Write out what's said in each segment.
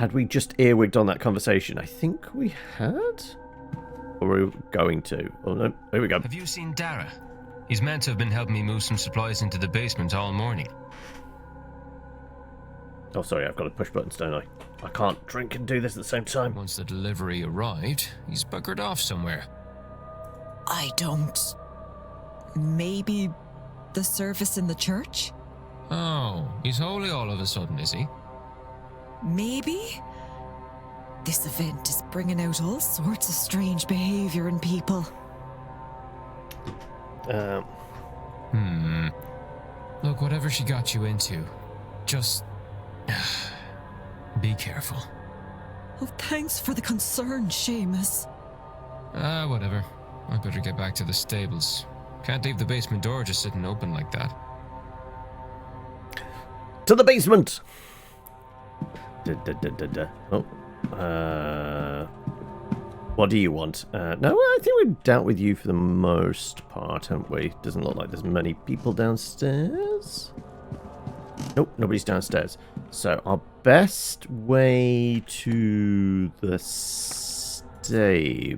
Had we just earwigged on that conversation? I think we had? Or were we going to? Oh no, here we go. Have you seen Dara? He's meant to have been helping me move some supplies into the basement all morning. Oh, sorry, I've got to push buttons, don't I? I can't drink and do this at the same time. Once the delivery arrived, he's buggered off somewhere. I don't... Maybe the service in the church? Oh, he's holy all of a sudden, is he? Maybe? This event is bringing out all sorts of strange behavior in people. Look, whatever she got you into, just... be careful. Oh, thanks for the concern, Seamus. Whatever. I better get back to the stables. Can't leave the basement door just sitting open like that. To the basement! Oh. What do you want? No, I think we've dealt with you for the most part, haven't we? Doesn't look like there's many people downstairs. Nope, nobody's downstairs. So our best way to the stables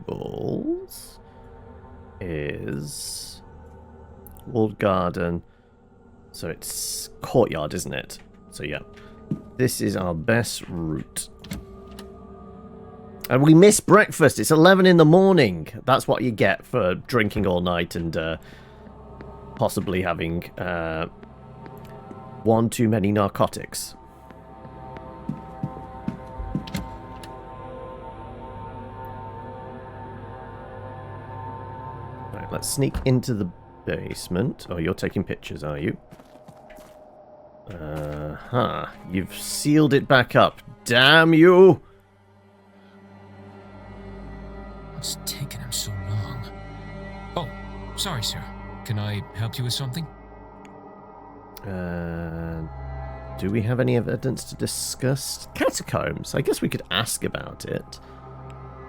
is walled garden. So it's courtyard, isn't it? So yeah, this is our best route. And we missed breakfast. It's 11 in the morning. That's what you get for drinking all night and possibly having one too many narcotics. Right, let's sneak into the basement. Oh, you're taking pictures, are you? You've sealed it back up. Damn you! What's taking him so long? Oh, sorry, sir. Can I help you with something? Do we have any evidence to discuss? Catacombs. I guess we could ask about it.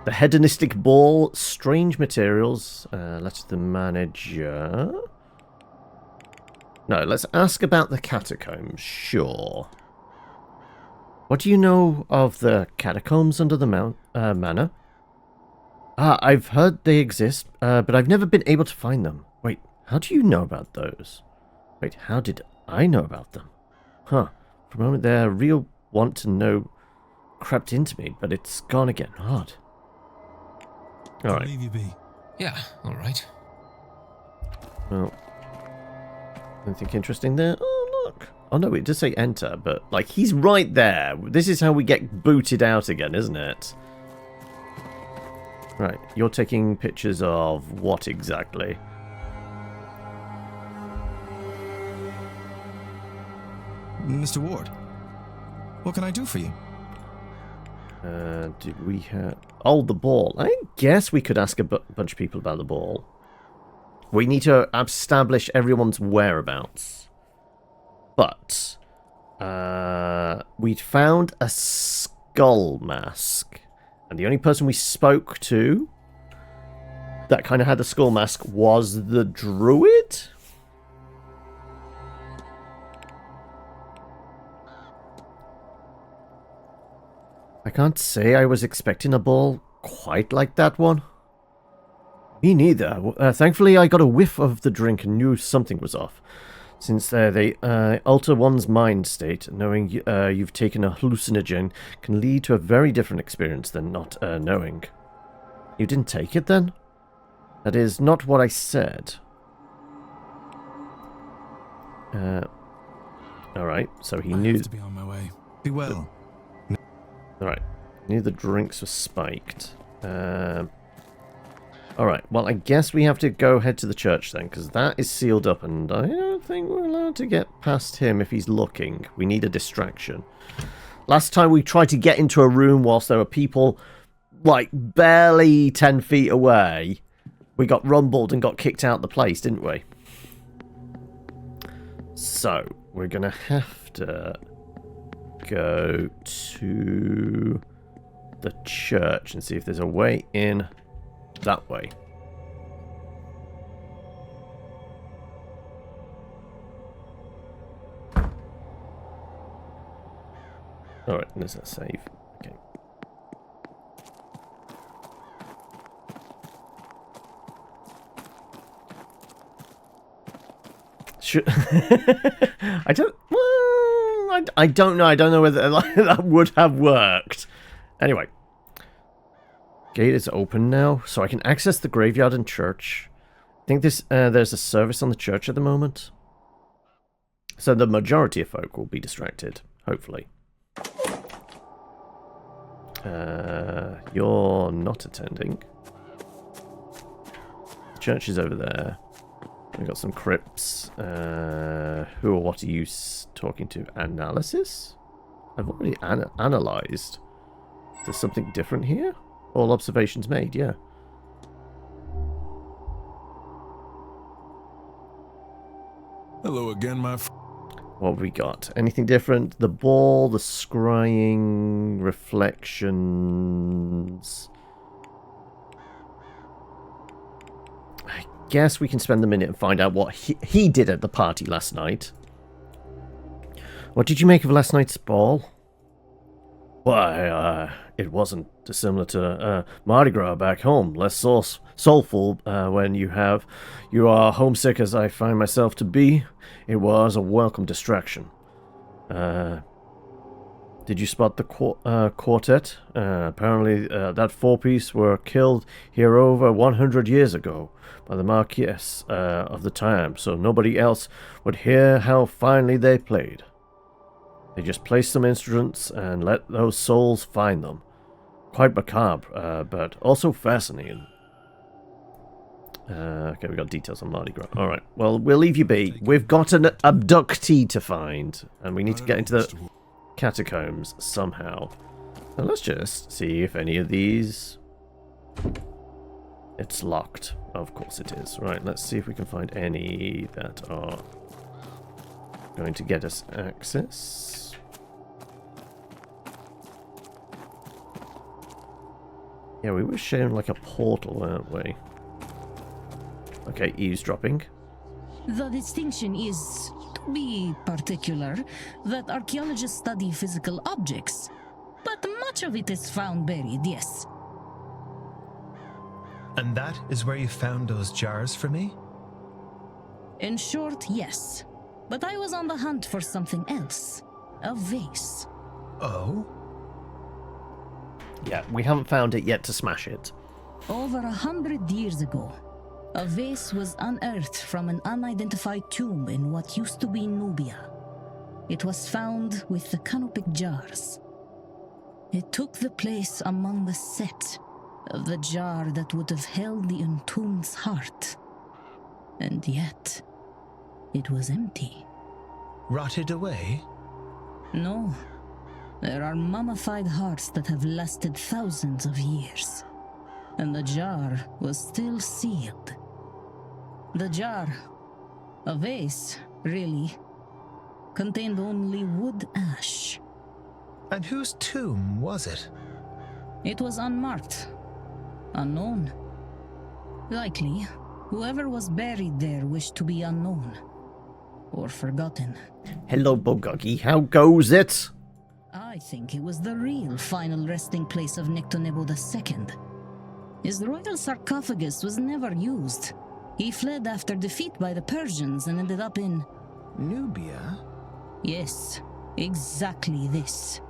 The hedonistic ball, strange materials. Letter to the manager. No, let's ask about the catacombs. Sure. What do you know of the catacombs under the manor? I've heard they exist, but I've never been able to find them. Wait, how do you know about those? Wait, how did I know about them? Huh. For a moment there, a real want to know crept into me, but it's gone again. Odd. Alright. Leave you be. Yeah, alright. Well, anything interesting there? Oh, look. Oh, no, it does say enter, but, like, he's right there. This is how we get booted out again, isn't it? Right, you're taking pictures of what exactly? Mr. Ward, what can I do for you? Did we have... Oh, the ball. I guess we could ask a bunch of people about the ball. We need to establish everyone's whereabouts. But, we'd found a skull mask. And the only person we spoke to that kind of had the skull mask was the druid? I can't say I was expecting a ball quite like that one. Me neither. Thankfully, I got a whiff of the drink and knew something was off. Since they alter one's mind state, knowing you've taken a hallucinogen can lead to a very different experience than not knowing. You didn't take it, then? That is not what I said. Alright, so he knew... I have to be on my way. Be well. Alright, knew the drinks were spiked. Alright, well, I guess we have to go head to the church then, because that is sealed up, and I don't think we're allowed to get past him if he's looking. We need a distraction. Last time we tried to get into a room whilst there were people, like, barely 10 feet away. We got rumbled and got kicked out of the place, didn't we? So, we're going to have to go to the church and see if there's a way in that way. Alright, there's a save. Okay. Should I don't. Well, I don't know. I don't know whether that would have worked. Anyway, gate is open now, so I can access the graveyard and church. I think there's a service on the church at the moment, so the majority of folk will be distracted. Hopefully. You're not attending. The church is over there. We've got some crypts. Who or what are you talking to? Analysis? I've already analysed. Is there something different here? All observations made, yeah. Hello again, my What have we got? Anything different? The ball, the scrying, reflections. I guess we can spend the minute and find out what he did at the party last night. What did you make of last night's ball? Why, it wasn't dissimilar to Mardi Gras back home. Less soulful when you are homesick as I find myself to be. It was a welcome distraction. Did you spot the quartet? Apparently that four-piece were killed here over 100 years ago by the Marquess of the time, so nobody else would hear how finely they played. They just placed some instruments and let those souls find them. Quite macabre, but also fascinating. Okay, we got details on Mardi Gras. Alright, well, we'll leave you be. We've got an abductee to find, and we need to get into the catacombs somehow. Now let's just see if any of these... It's locked. Of course it is. Right, let's see if we can find any that are going to get us access. Yeah, we were sharing like a portal, weren't we? Okay, eavesdropping. The distinction is, to be particular, that archaeologists study physical objects, but much of it is found buried, yes. And that is where you found those jars for me? In short, yes. But I was on the hunt for something else. A vase. Oh? Yeah, we haven't found it yet to smash it. Over 100 years ago, a vase was unearthed from an unidentified tomb in what used to be Nubia. It was found with the canopic jars. It took the place among the set of the jar that would have held the entombed's heart. And yet, it was empty. Rotted away? No. There are mummified hearts that have lasted thousands of years. And the jar was still sealed. The jar, a vase, really, contained only wood ash. And whose tomb was it? It was unmarked. Unknown. Likely, whoever was buried there wished to be unknown. Or forgotten. Hello, Bogoggy. How goes it? I think it was the real final resting place of Nectonebo II. His royal sarcophagus was never used. He fled after defeat by the Persians and ended up in... Nubia? Yes, exactly this.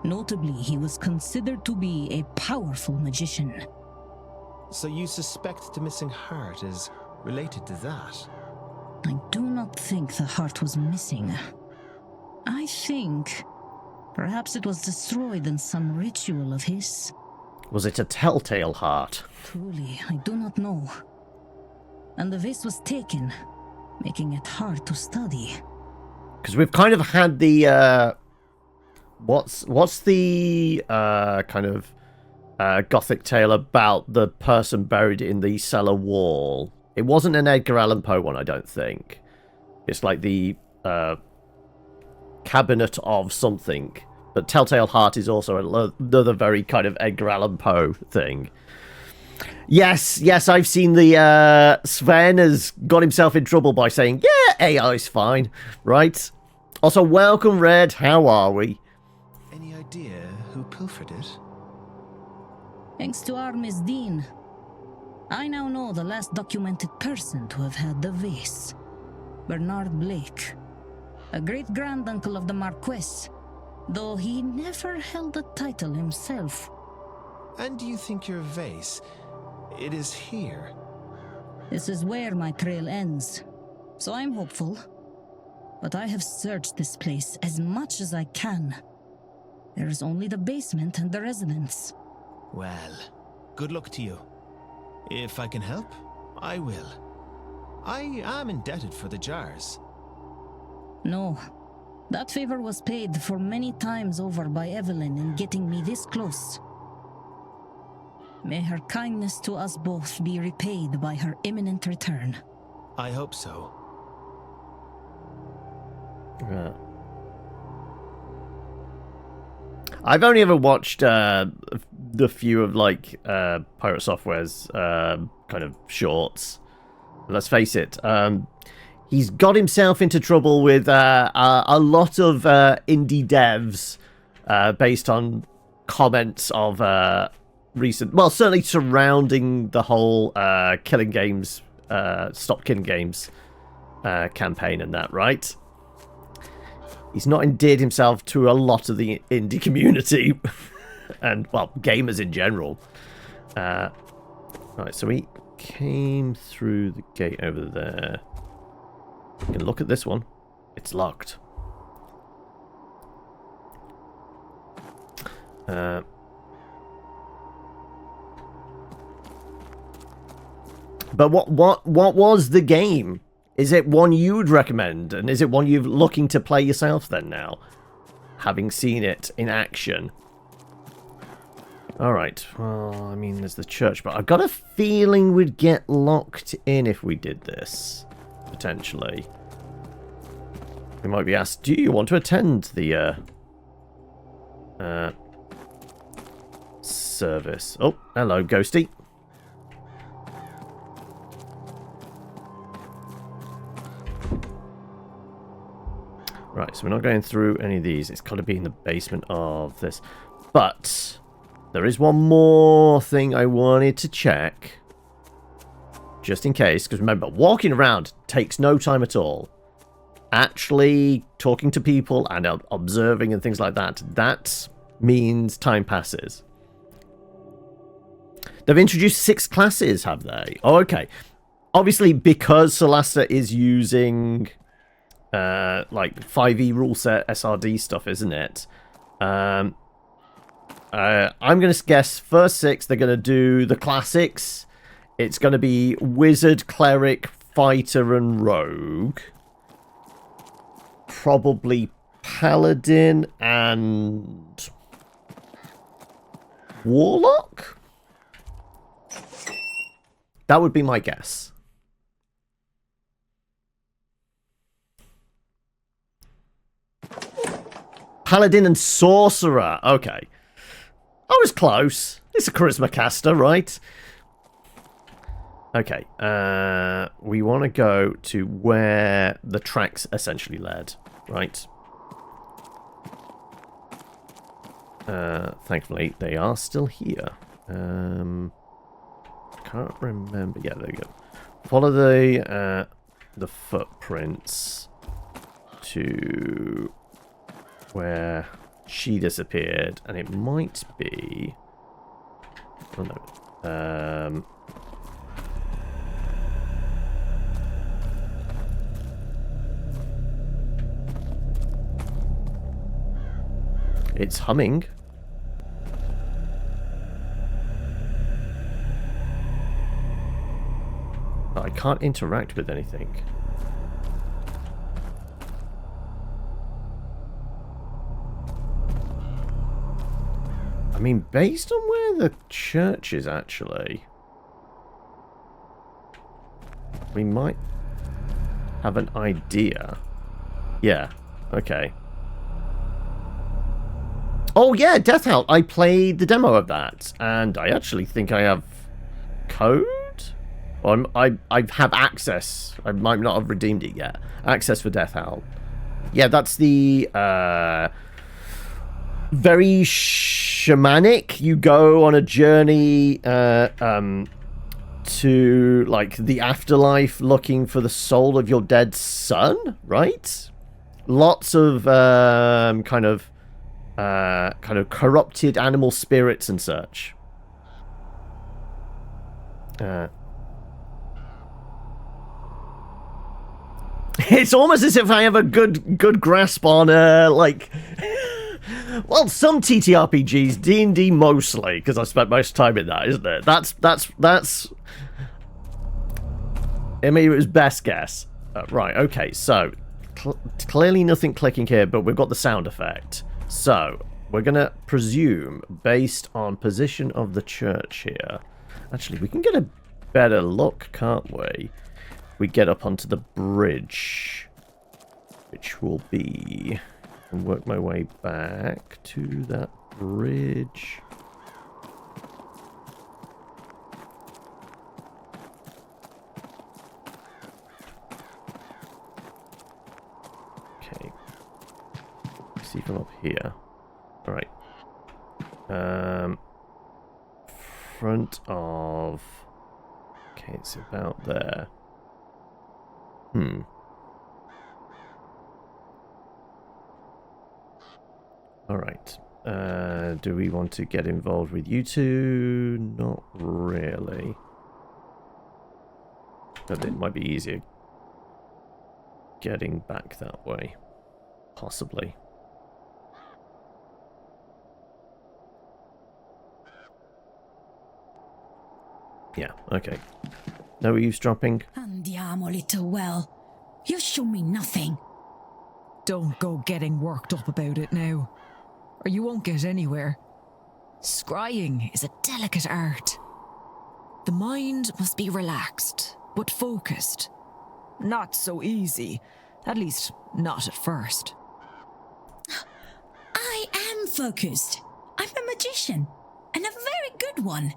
Notably, he was considered to be a powerful magician. So you suspect the missing heart is related to that? I do not think the heart was missing. I think perhaps it was destroyed in some ritual of his. Was it a telltale heart? Truly, I do not know. And the vase was taken, making it hard to study. Because we've kind of had the, what's the, kind of, gothic tale about the person buried in the cellar wall? It wasn't an Edgar Allan Poe one, I don't think. It's like the, cabinet of something. But Telltale Heart is also another very kind of Edgar Allan Poe thing. Yes, I've seen the, Sven has got himself in trouble by saying, yeah, AI's fine, right? Also, welcome, Red, how are we? Any idea who pilfered it? Thanks to our Miss Dean, I now know the last documented person to have had the vase. Bernard Blake, a great-granduncle of the Marquess, though he never held the title himself. And do you think your vase, it is here? This is where my trail ends, so I'm hopeful. But I have searched this place as much as I can. There is only the basement and the residence. Well, good luck to you. If I can help, I will. I am indebted for the jars. No, that favor was paid for many times over by Evelyn in getting me this close. May her kindness to us both be repaid by her imminent return. I hope so. Yeah. I've only ever watched the few of like Pirate Software's kind of shorts. Let's face it, he's got himself into trouble with a lot of indie devs based on comments of recent, well, certainly surrounding the whole Killing Games, Stop Killing Games campaign and that, right? He's not endeared himself to a lot of the indie community and, well, gamers in general. Right, so we came through the gate over there. You can look at this one. It's locked. But what was the game? Is it one you would recommend? And is it one you're looking to play yourself then now? Having seen it in action. Alright, well, I mean, there's the church, but I've got a feeling we'd get locked in if we did this. Potentially. We might be asked, do you want to attend the service? Oh, hello, Ghosty. Right, so we're not going through any of these. It's got to be in the basement of this. But there is one more thing I wanted to check. Just in case. Because remember, walking around takes no time at all. Actually talking to people and observing and things like that, that means time passes. They've introduced 6 classes, have they? Oh, okay. Obviously, because Solasta is using like 5e rule set SRD stuff, isn't it? I'm going to guess first 6 they're going to do the classics. It's going to be Wizard, Cleric, Fighter, and Rogue. Probably Paladin and Warlock? That would be my guess. Paladin and Sorcerer. Okay. I was close. It's a Charisma caster, right? Okay. We want to go to where the tracks essentially led, right? Thankfully, they are still here. Can't remember. Yeah, there we go. Follow the footprints to where she disappeared, and it might be. Oh no. It's humming. But I can't interact with anything. I mean, based on where the church is, actually, we might have an idea. Yeah, okay. Oh, yeah, Death Howl. I played the demo of that, and I actually think I have code? Or I have access. I might not have redeemed it yet. Access for Death Howl. Yeah, that's the very shamanic. You go on a journey to like the afterlife, looking for the soul of your dead son, right? Lots of kind of corrupted animal spirits and such. It's almost as if I have a good grasp on like. Well, some TTRPGs, D&D mostly, because I've spent most time in that, isn't it? That's. I mean, it was best guess. Right, okay, so clearly nothing clicking here, but we've got the sound effect. So we're gonna presume, based on position of the church here. Actually, we can get a better look, can't we? We get up onto the bridge, which will be. And work my way back to that bridge. Okay. Let's see from up here. Alright. Front of... Okay, it's about there. Alright. Do we want to get involved with you two? Not really. But it might be easier getting back that way. Possibly. Yeah, okay. No eavesdropping? Andiamo, little well. You show me nothing. Don't go getting worked up about it now, or you won't get anywhere. Scrying is a delicate art. The mind must be relaxed, but focused. Not so easy. At least, not at first. I am focused. I'm a magician, and a very good one.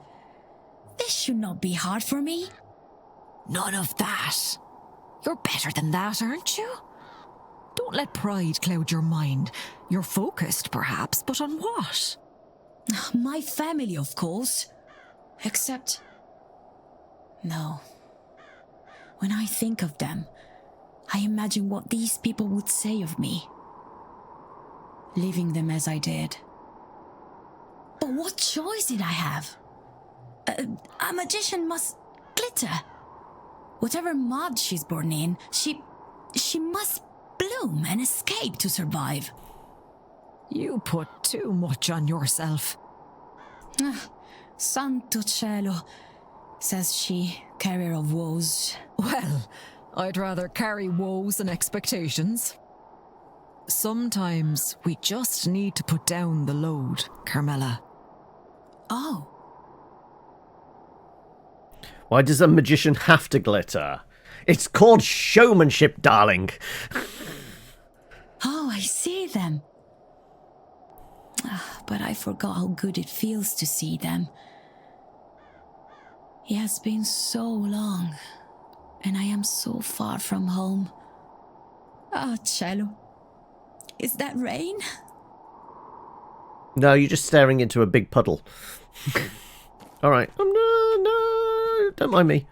This should not be hard for me. None of that. You're better than that, aren't you? Don't let pride cloud your mind. You're focused, perhaps, but on what? My family, of course. Except... No. When I think of them, I imagine what these people would say of me. Leaving them as I did. But what choice did I have? A magician must glitter. Whatever mud she's born in, she must bloom and escape to survive. You put too much on yourself. Santo cielo, says she, carrier of woes. Well, I'd rather carry woes than expectations. Sometimes we just need to put down the load, Carmela. Oh. Why does a magician have to glitter? It's called showmanship, darling. Oh, I see them. But I forgot how good it feels to see them. It has been so long, and I am so far from home. Ah, cielo. Is that rain? No, you're just staring into a big puddle. Alright. No, don't mind me.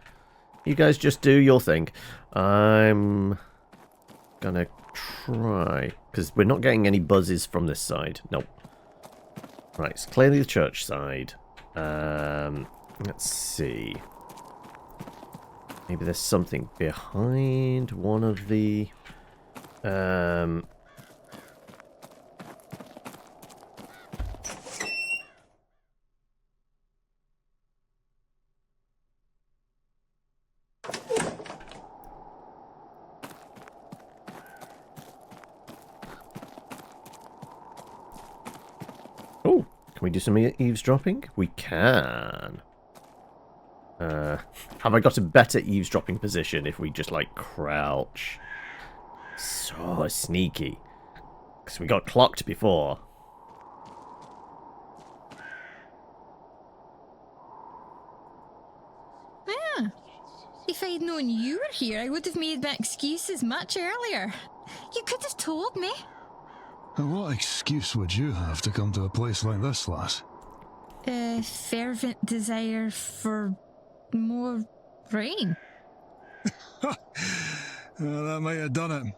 You guys just do your thing. I'm gonna try, because we're not getting any buzzes from this side. Nope. Right, it's clearly the church side. Let's see. Maybe there's something behind one of the... Oh, can we do some eavesdropping? We can. Have I got a better eavesdropping position if we just, like, crouch? So sneaky. Because we got clocked before. Yeah. If I'd known you were here, I would have made my excuses much earlier. You could have told me. And what excuse would you have to come to a place like this, lass? A fervent desire for more rain. That might have done it.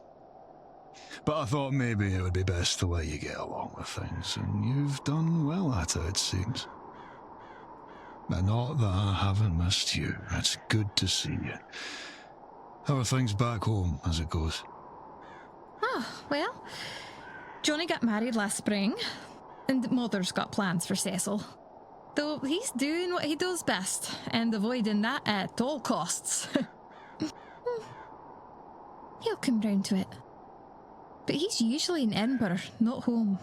But I thought maybe it would be best to let you get along with things, and you've done well at it, it seems. But not that I haven't missed you. It's good to see you. How are things back home, as it goes? Oh, well, Johnny got married last spring, and Mother's got plans for Cecil. Though he's doing what he does best, and avoiding that at all costs. He'll come round to it. But he's usually in Edinburgh, not home.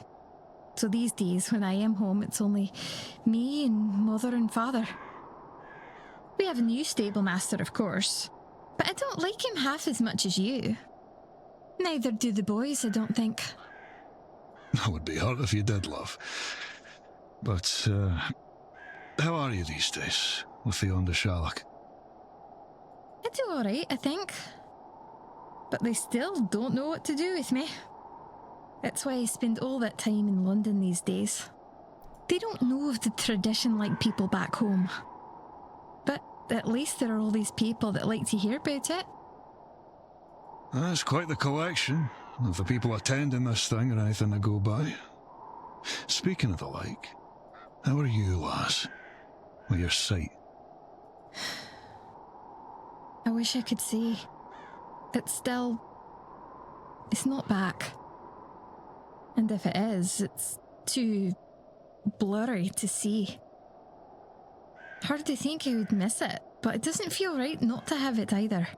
So these days, when I am home, it's only me and Mother and Father. We have a new stable master, of course, but I don't like him half as much as you. Neither do the boys, I don't think. That would be hard if you did, love. But, how are you these days, with the Onda Shallock? I do alright, I think. But they still don't know what to do with me. That's why I spend all that time in London these days. They don't know of the tradition like people back home. But at least there are all these people that like to hear about it. That's quite the collection, of the people attending this thing or anything to go by. Speaking of the like, how are you, lass? With your sight? I wish I could say. It's not back. And if it is, it's too blurry to see. Hard to think I would miss it, but it doesn't feel right not to have it either.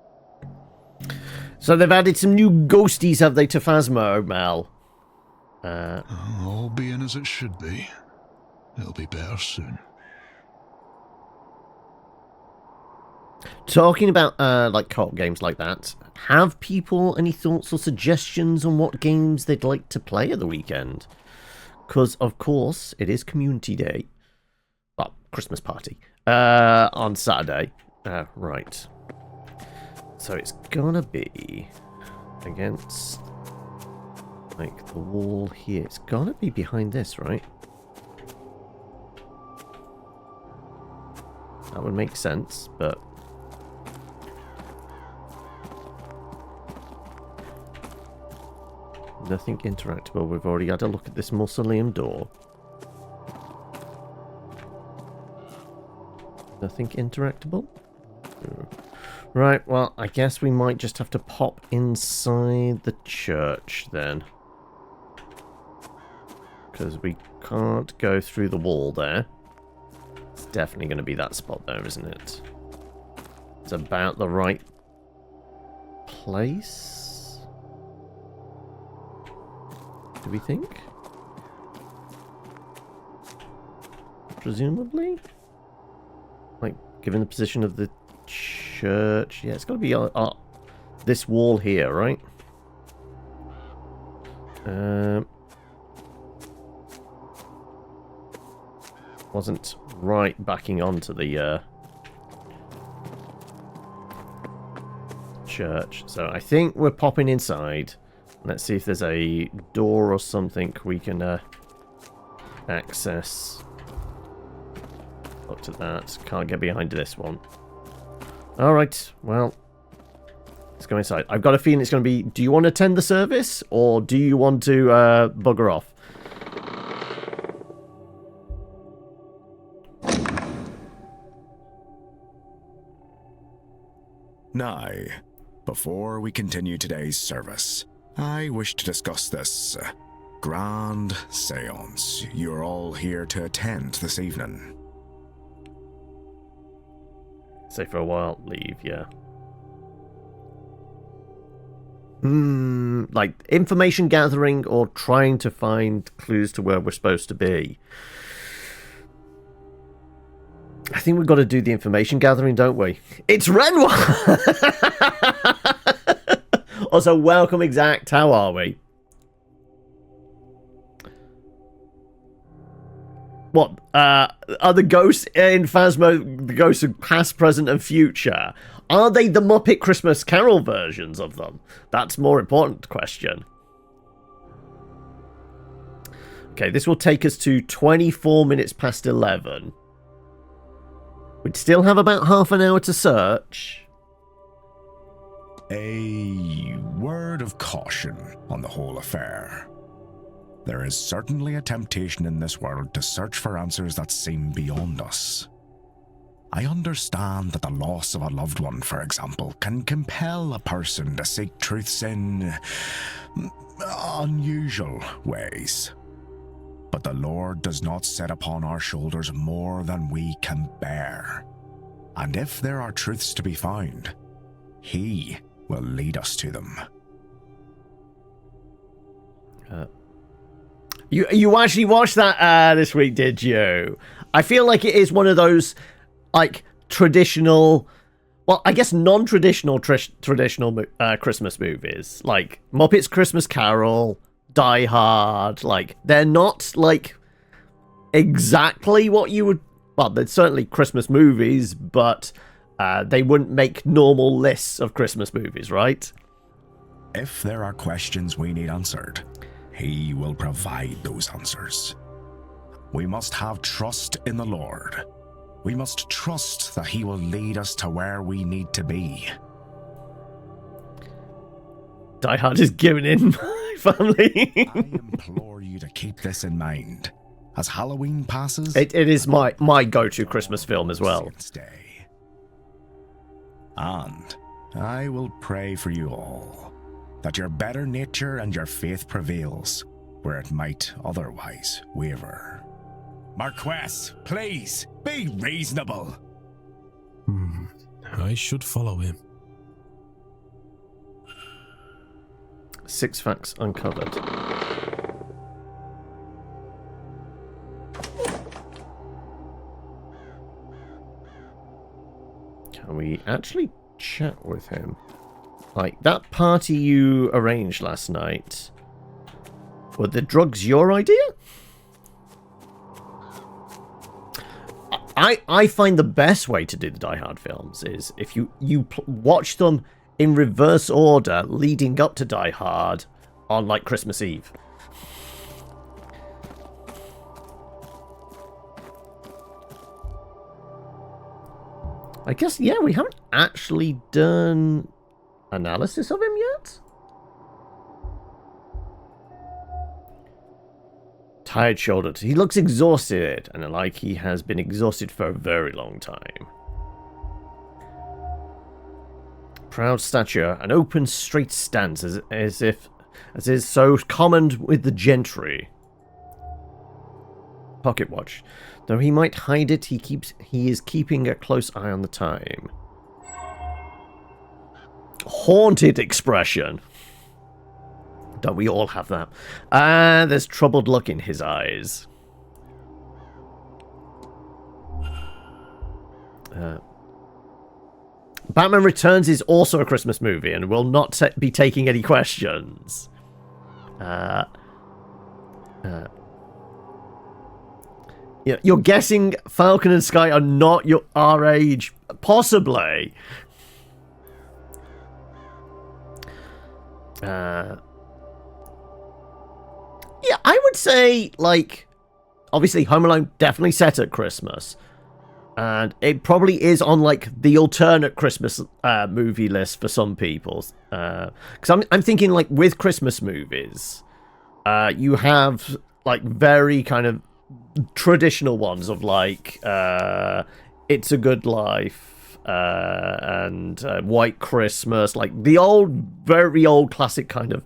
So they've added some new ghosties, have they, to Phasmo, Mel? All being as it should be. It'll be better soon. Talking about like co-op games like that, have people any thoughts or suggestions on what games they'd like to play at the weekend? Because of course it is Community Day, well, Christmas party on Saturday. Right. So it's gonna be against like the wall here. It's gonna be behind this, right? That would make sense, but nothing interactable. We've already had a look at this mausoleum door. Nothing interactable? Right, well, I guess we might just have to pop inside the church then. Because we can't go through the wall there. It's definitely going to be that spot there, isn't it? It's about the right place? Do we think? Presumably? Like, given the position of the church. Yeah, it's got to be this wall here, right? Wasn't right backing onto the church. So I think we're popping inside. Let's see if there's a door or something we can access. Looked at that. Can't get behind this one. Alright, well, let's go inside. I've got a feeling it's going to be, do you want to attend the service, or do you want to bugger off? Now, before we continue today's service, I wish to discuss this grand seance you're all here to attend this evening. Stay for a while, leave, yeah. Like, information gathering or trying to find clues to where we're supposed to be. I think we've got to do the information gathering, don't we? It's Renoir! Also, welcome, Exact. How are we? What? Are the ghosts in Phasmo the ghosts of past, present, and future? Are they the Muppet Christmas Carol versions of them? That's a more important question. Okay, this will take us to 24 minutes past 11. We'd still have about half an hour to search. A word of caution on the whole affair. There is certainly a temptation in this world to search for answers that seem beyond us. I understand that the loss of a loved one, for example, can compel a person to seek truths in unusual ways. But the Lord does not set upon our shoulders more than we can bear. And if there are truths to be found, He will lead us to them. You actually watched that this week, did you? I feel like it is one of those, like, traditional, well, I guess non-traditional traditional Christmas movies, like Muppets Christmas Carol, Die Hard. Like, they're not like exactly what you would, well, they're certainly Christmas movies, but they wouldn't make normal lists of Christmas movies, right? If there are questions we need answered, He will provide those answers. We must have trust in the Lord. We must trust that He will lead us to where we need to be. Die Hard is giving in, my family. I implore you to keep this in mind. As Halloween passes... It is my go-to Christmas film as well. Day. And I will pray for you all, that your better nature and your faith prevails, where it might otherwise waver. Marquess, please, be reasonable. I should follow him. 6 facts uncovered. Can we actually chat with him? Like, that party you arranged last night, were the drugs your idea? I find the best way to do the Die Hard films is if you watch them in reverse order leading up to Die Hard on, like, Christmas Eve. I guess, yeah, we haven't actually done analysis of him yet? Tired shouldered. He looks exhausted, and like he has been exhausted for a very long time. Proud stature, an open, straight stance, as is so common with the gentry. Pocket watch. Though he might hide it, he is keeping a close eye on the time. Haunted expression. Don't we all have that? There's troubled look in his eyes. Batman Returns is also a Christmas movie and will not be taking any questions. Yeah, you're guessing Falcon and Sky are not our age. Possibly. Yeah, I would say, like, obviously Home Alone definitely set at Christmas. And it probably is on, like, the alternate Christmas movie list for some people. Because I'm thinking, like, with Christmas movies, you have, like, very kind of traditional ones of, like, It's a Good Life and White Christmas. Like, the old, very old classic kind of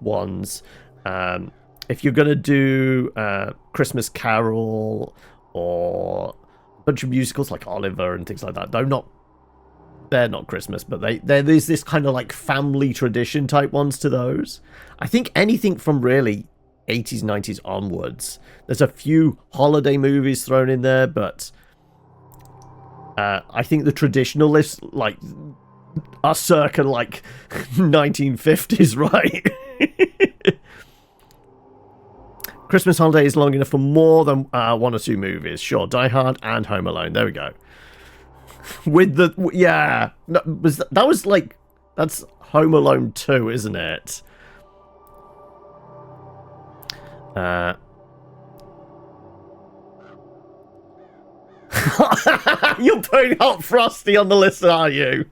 ones. If you're going to do Christmas Carol or a bunch of musicals like Oliver and things like that, they're not Christmas, but there's this kind of like family tradition type ones to those. I think anything from really 80s, 90s onwards. There's a few holiday movies thrown in there, but I think the traditional lists like are circa like 1950s, right? Christmas holiday is long enough for more than one or two movies. Sure, Die Hard and Home Alone. There we go. With the yeah, that's Home Alone 2, isn't it? You're putting Hot Frosty on the list, are you?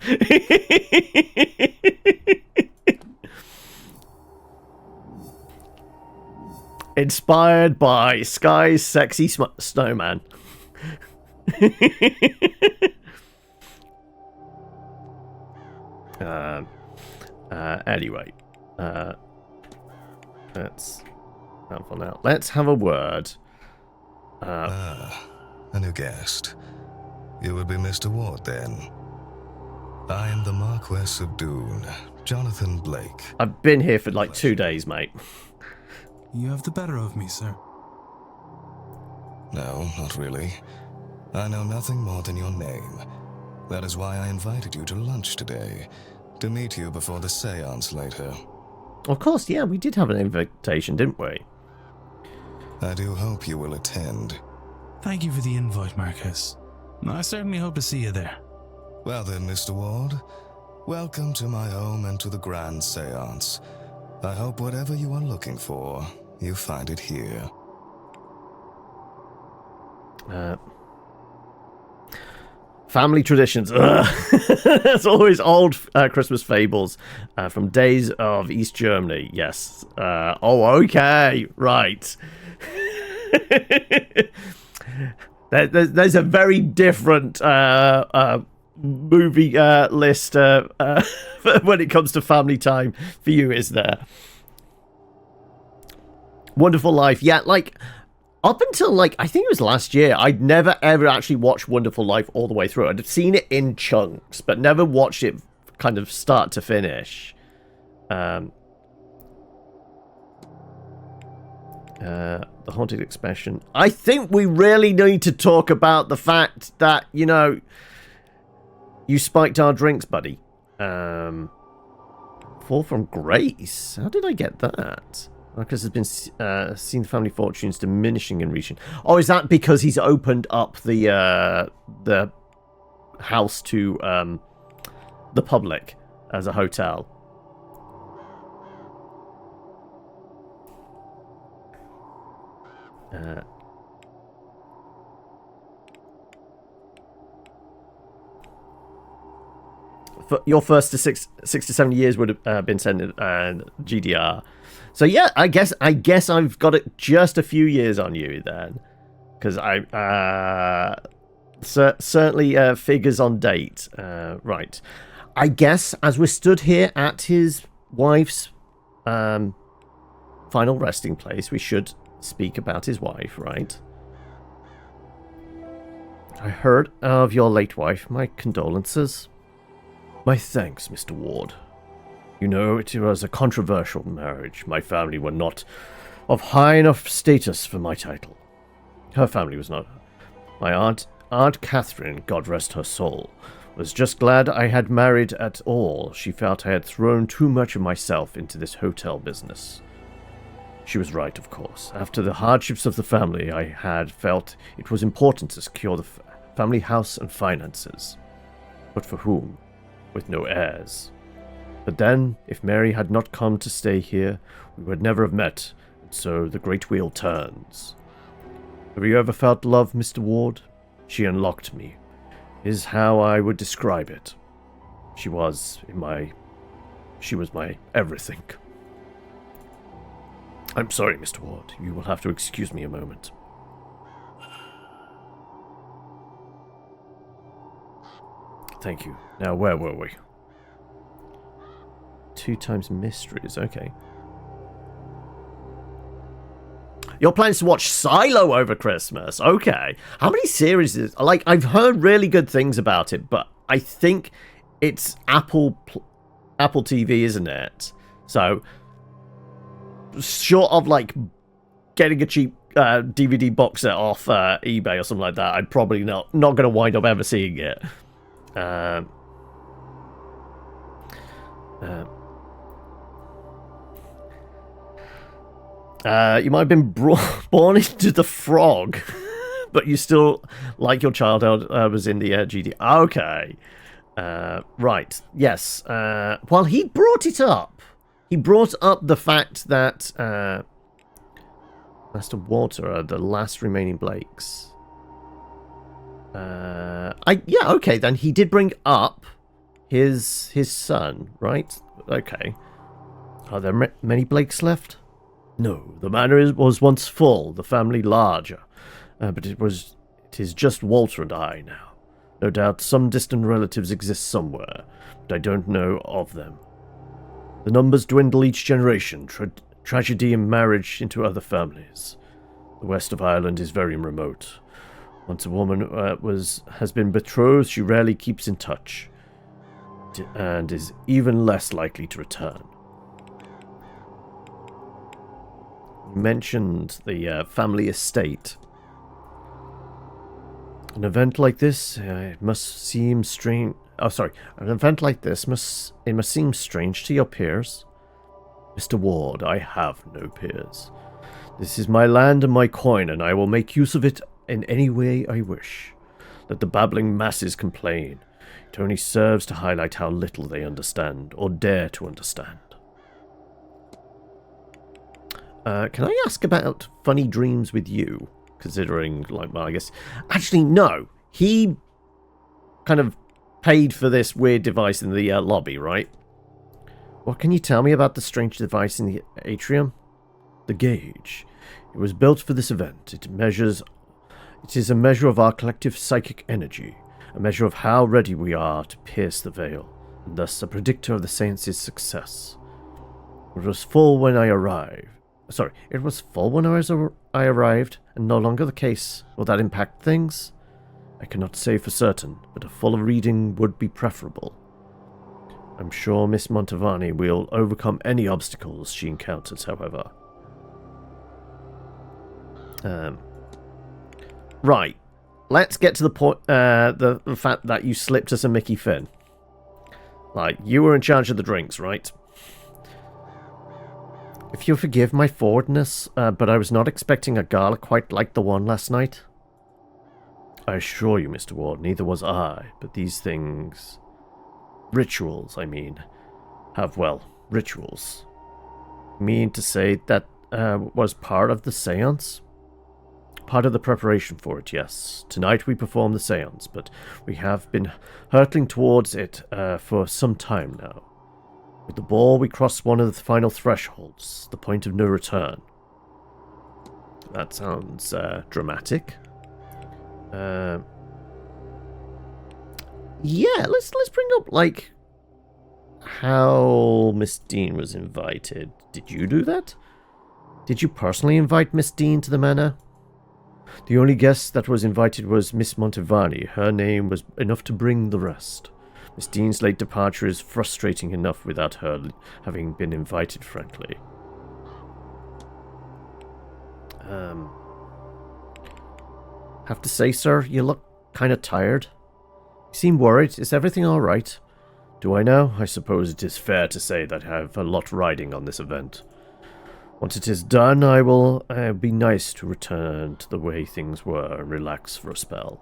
Inspired by Sky's sexy snowman. Anyway, that's helpful now. Let's have a word. A new guest. You would be Mr. Ward then. I am the Marquess of Doon, Jonathan Blake. I've been here for like 2 days, mate. You have the better of me, sir. No, not really. I know nothing more than your name. That is why I invited you to lunch today, to meet you before the séance later. Of course, yeah, we did have an invitation, didn't we? I do hope you will attend. Thank you for the invite, Marcus. I certainly hope to see you there. Well then, Mr. Ward, welcome to my home and to the grand séance. I hope whatever you are looking for, you find it here. Family traditions. It's always old Christmas fables from days of East Germany. Yes. Okay. Right. There's a very different movie list when it comes to family time for you, is there? Wonderful Life. Yeah, like, up until, like, I think it was last year, I'd never, ever actually watched Wonderful Life all the way through. I'd seen it in chunks, but never watched it kind of start to finish. The Haunted Expression. I think we really need to talk about the fact that, you know, you spiked our drinks, buddy. Fall from Grace. How did I get that? Marcus has been seen the family fortunes diminishing in recent. Oh, is that because he's opened up the house to the public as a hotel? For your first to 6 to 7 years would have been sent in GDR. So yeah, I guess I've got it just a few years on you then, because I certainly figures on date. Right, I guess as we're stood here at his wife's final resting place, we should speak about his wife, right? I heard of your late wife. My condolences. My thanks, Mr. Ward. You know, it was a controversial marriage. My family were not of high enough status for my title. Her family was not. My Aunt Catherine, God rest her soul, was just glad I had married at all. She felt I had thrown too much of myself into this hotel business. She was right, of course. After the hardships of the family, I had felt it was important to secure the family house and finances. But for whom? With no heirs. But then, if Mary had not come to stay here, we would never have met, and so the great wheel turns. Have you ever felt love, Mr. Ward? She unlocked me, is how I would describe it. She was my everything. I'm sorry, Mr. Ward. You will have to excuse me a moment. Thank you. Now, where were we? 2 times mysteries. Okay. Your plans to watch Silo over Christmas. Okay. How many series is... Like, I've heard really good things about it, but I think it's Apple TV, isn't it? So, short of, like, getting a cheap DVD box set off eBay or something like that, I'm probably not going to wind up ever seeing it. You might have been born into the frog, but you still, like your childhood, was in the GD. Okay. Right. Yes. Well, he brought it up. He brought up the fact that Master Walter are the last remaining Blakes. Yeah, okay, then he did bring up his son, right? Okay. Are there many Blakes left? No, the manor was once full, the family larger, but it is just Walter and I now. No doubt some distant relatives exist somewhere, but I don't know of them. The numbers dwindle each generation, tragedy and marriage into other families. The west of Ireland is very remote. Once a woman has been betrothed, she rarely keeps in touch, and is even less likely to return. You mentioned the family estate. An event like this, it must seem strange. Oh, sorry. An event like this must seem strange to your peers. Mr. Ward, I have no peers. This is my land and my coin, and I will make use of it in any way I wish. Let the babbling masses complain. It only serves to highlight how little they understand, or dare to understand. Can I ask about funny dreams with you? Considering, like, well, I guess... Actually, no. He kind of paid for this weird device in the lobby, right? What can you tell me about the strange device in the atrium? The gauge. It was built for this event. It is a measure of our collective psychic energy, a measure of how ready we are to pierce the veil, and thus a predictor of the seance's success. It was full when I arrived. Sorry, it was full when I arrived, and no longer the case. Will that impact things? I cannot say for certain, but a full reading would be preferable. I'm sure Miss Montavani will overcome any obstacles she encounters, however. Right. Let's get to the point, the fact that you slipped us a Mickey Finn. Like, you were in charge of the drinks, right? If you'll forgive my forwardness, but I was not expecting a gala quite like the one last night. I assure you, Mr. Ward, neither was I, but these things... Rituals, I mean. Rituals. You mean to say that was part of the seance? Part of the preparation for it, yes. Tonight we perform the seance, but we have been hurtling towards it for some time now. With the ball, we cross one of the final thresholds, the point of no return. That sounds dramatic. Yeah, let's bring up, like, how Miss Dean was invited. Did you do that? Did you personally invite Miss Dean to the manor? The only guest that was invited was Miss Montavani. Her name was enough to bring the rest. Miss Dean's late departure is frustrating enough without her having been invited, frankly. Have to say, sir, you look kind of tired. You seem worried. Is everything all right? Do I know? I suppose it is fair to say that I have a lot riding on this event. Once it is done, I will be nice to return to the way things were and relax for a spell.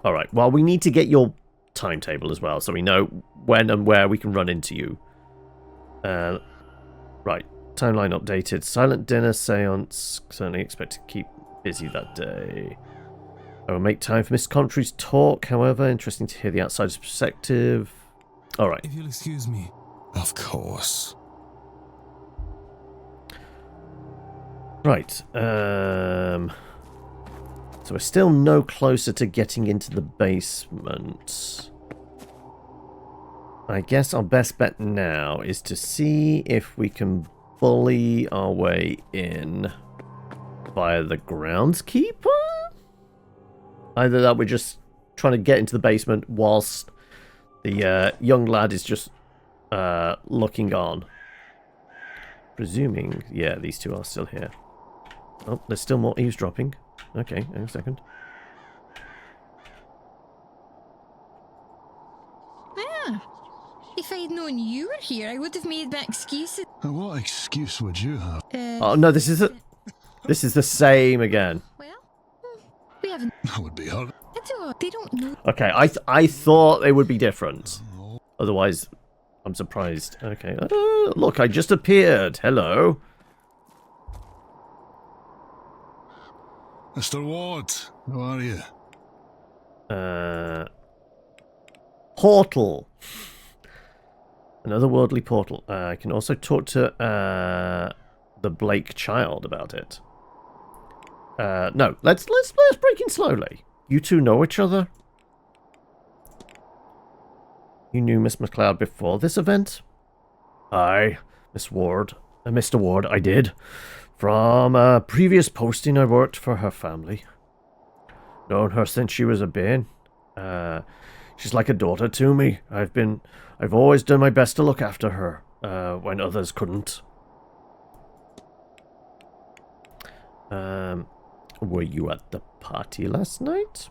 Alright, well, we need to get your timetable as well, so we know when and where we can run into you. Right, timeline updated. Silent dinner, seance. Certainly expect to keep busy that day. I will make time for Miss Contry's talk, however. Interesting to hear the outsider's perspective. Alright. If you'll excuse me. Of course. Right, so we're still no closer to getting into the basement. I guess our best bet now is to see if we can bully our way in via the groundskeeper? Either that we're just trying to get into the basement whilst the young lad is just looking on. Presuming, yeah, these two are still here. Oh, there's still more eavesdropping. Okay, hang on a second. Yeah. If I'd known you were here, I would have made my excuses. What excuse would you have? Oh no, this is the same again. Well, we haven't. That would be hard. They don't know. Okay, I thought they would be different. Otherwise, I'm surprised. Okay, look, I just appeared. Hello. Mr. Ward, how are you? Portal. Another worldly portal. I can also talk to the Blake child about it. No, let's break in slowly. You two know each other? You knew Miss McLeod before this event? Aye, Mr. Ward, I did. From a previous posting, I worked for her family. Known her since she was a bairn. She's like a daughter to me. I've always done my best to look after her, when others couldn't. Were you at the party last night?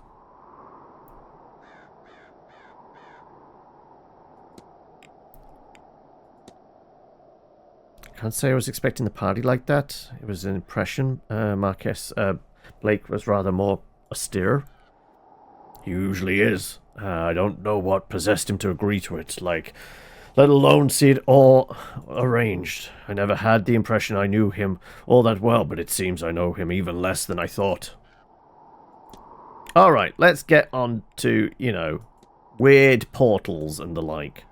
Can't say I was expecting the party like that. It was an impression. Marquess Blake was rather more austere. He usually is. I don't know what possessed him to agree to it, let alone see it all arranged. I never had the impression I knew him all that well, but it seems I know him even less than I thought. Alright, let's get on to, weird portals and the like.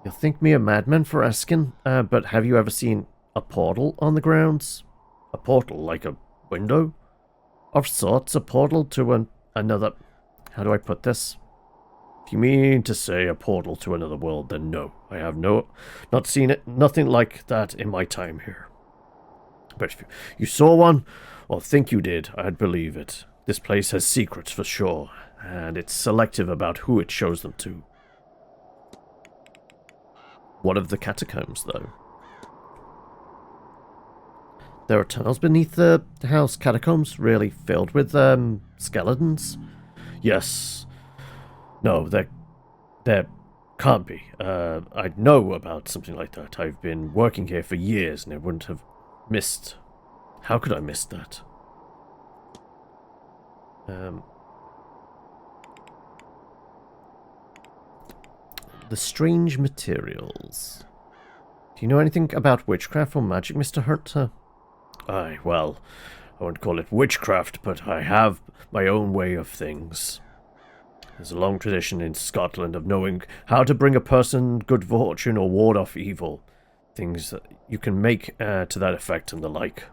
You'll think me a madman for asking, but have you ever seen a portal on the grounds? A portal, like a window? Of sorts, a portal to another... How do I put this? If you mean to say a portal to another world, then no. I have not seen it, nothing like that in my time here. But if you saw one, or think you did, I'd believe it. This place has secrets for sure, and it's selective about who it shows them to. What of the catacombs, though? There are tunnels beneath the house catacombs, really filled with skeletons. Yes. No, there can't be. I'd know about something like that. I've been working here for years, and I wouldn't have missed. How could I miss that? The strange materials. Do you know anything about witchcraft or magic, Mr. Hunter? Aye, well, I wouldn't call it witchcraft, but I have my own way of things. There's a long tradition in Scotland of knowing how to bring a person good fortune or ward off evil. Things that you can make to that effect and the like.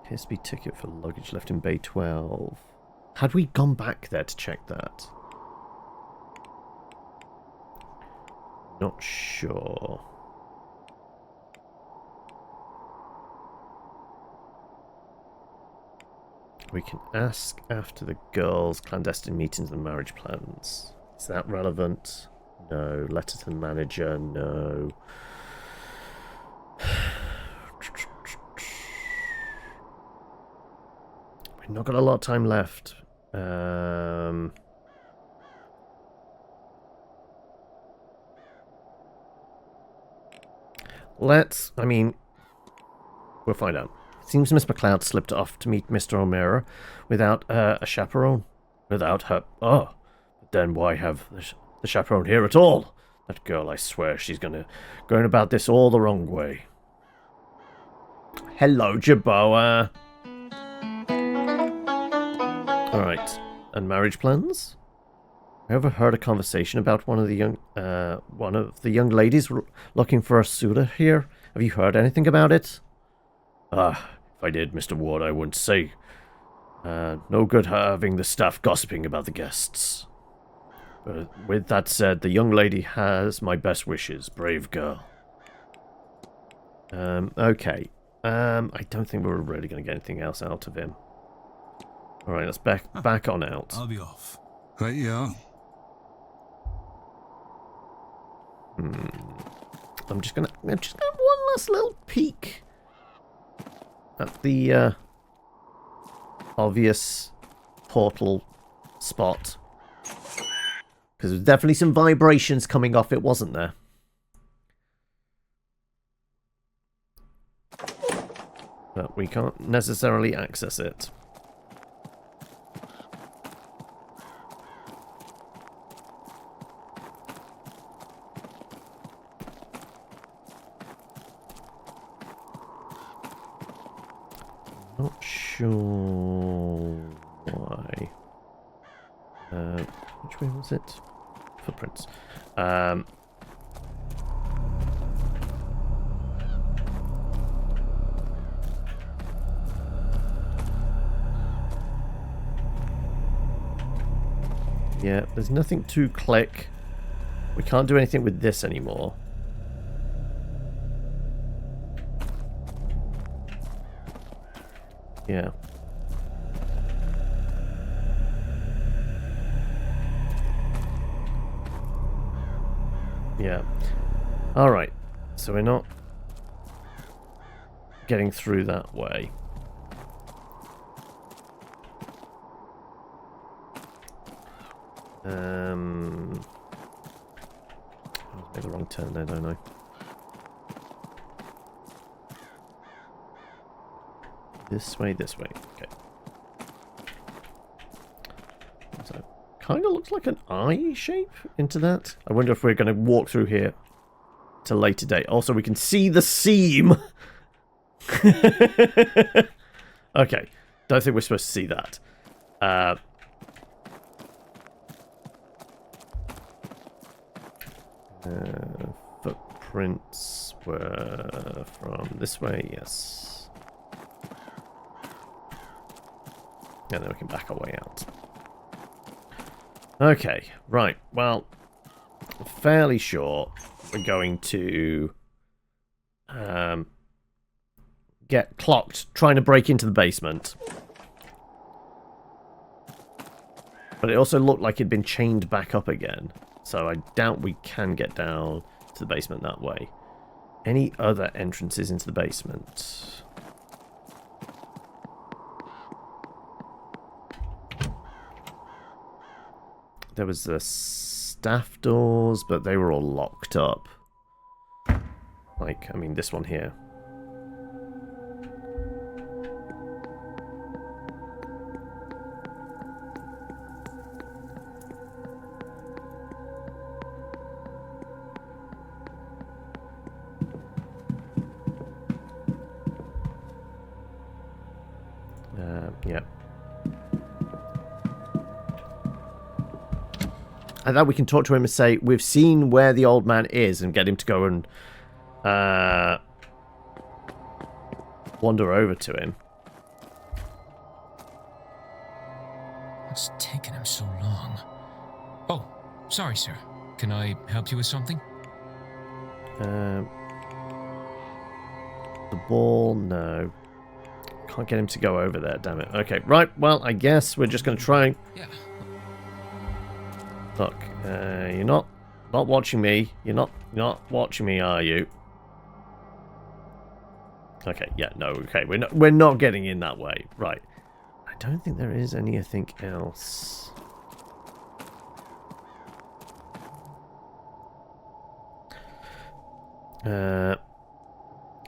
Appears to be ticket for luggage left in Bay 12. Had we gone back there to check that? Not sure. We can ask after the girls' clandestine meetings and marriage plans. Is that relevant? No. Letter to the manager? No. We've not got a lot of time left. We'll find out. It seems Miss McLeod slipped off to meet Mr. O'Meara without a chaperone. Without her... Oh, but then why have the chaperone here at all? That girl, I swear, she's going about this all the wrong way. Hello, Jerboa. Alright, and marriage plans? I overheard a conversation about one of the young ladies looking for a suitor here. Have you heard anything about it? If I did, Mr. Ward, I wouldn't say. No good having the staff gossiping about the guests. But with that said, the young lady has my best wishes. Brave girl. Okay. I don't think we're really going to get anything else out of him. Alright, let's back on out. I'll be off. Right, yeah. I'm just gonna one last little peek at the obvious portal spot, because there's definitely some vibrations coming off it, wasn't there? But we can't necessarily access it. Not sure why. Which way was it? Footprints. Yeah, there's nothing to click. We can't do anything with this anymore. Yeah. Yeah. Alright. So we're not getting through that way. I made the wrong turn there, don't I? This way, this way. Okay. So, kind of looks like an eye shape into that. I wonder if we're going to walk through here at a later date. Also, we can see the seam. Okay. Don't think we're supposed to see that. Footprints were from this way, yes. And then we can back our way out. Okay, right. Well, fairly sure we're going to get clocked trying to break into the basement. But it also looked like it'd been chained back up again. So I doubt we can get down to the basement that way. Any other entrances into the basement? There was the staff doors, but they were all locked up. Like, I mean, this one here. Yeah. I thought we can talk to him and say, we've seen where the old man is, and get him to go and wander over to him. What's taking him so long? Oh, sorry, sir. Can I help you with something? The ball, no. Can't get him to go over there, damn it. Okay, right, well, I guess we're just going to try. Yeah. Look, you're not watching me. You're not watching me, are you? Okay, yeah, no, okay, we're not getting in that way. Right. I don't think there is anything else.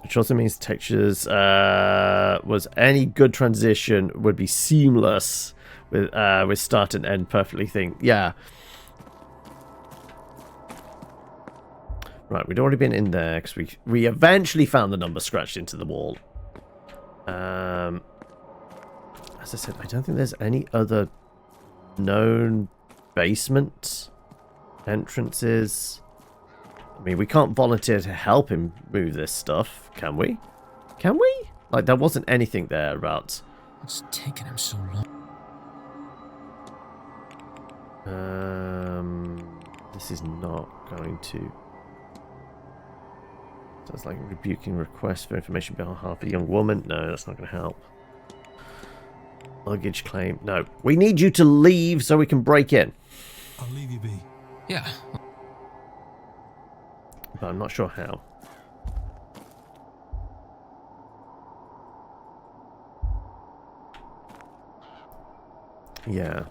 Which also means textures was any good transition would be seamless with start and end perfectly thing. Yeah. Right, we'd already been in there because we eventually found the number scratched into the wall. As I said, I don't think there's any other known basement entrances. I mean, we can't volunteer to help him move this stuff, can we? Can we? Like, there wasn't anything there about... What's taking him so long? This is not going to... Sounds like a rebuking request for information on behalf of a young woman. No, that's not going to help. Luggage claim. No. We need you to leave so we can break in. I'll leave you be. Yeah. But I'm not sure how. Yeah.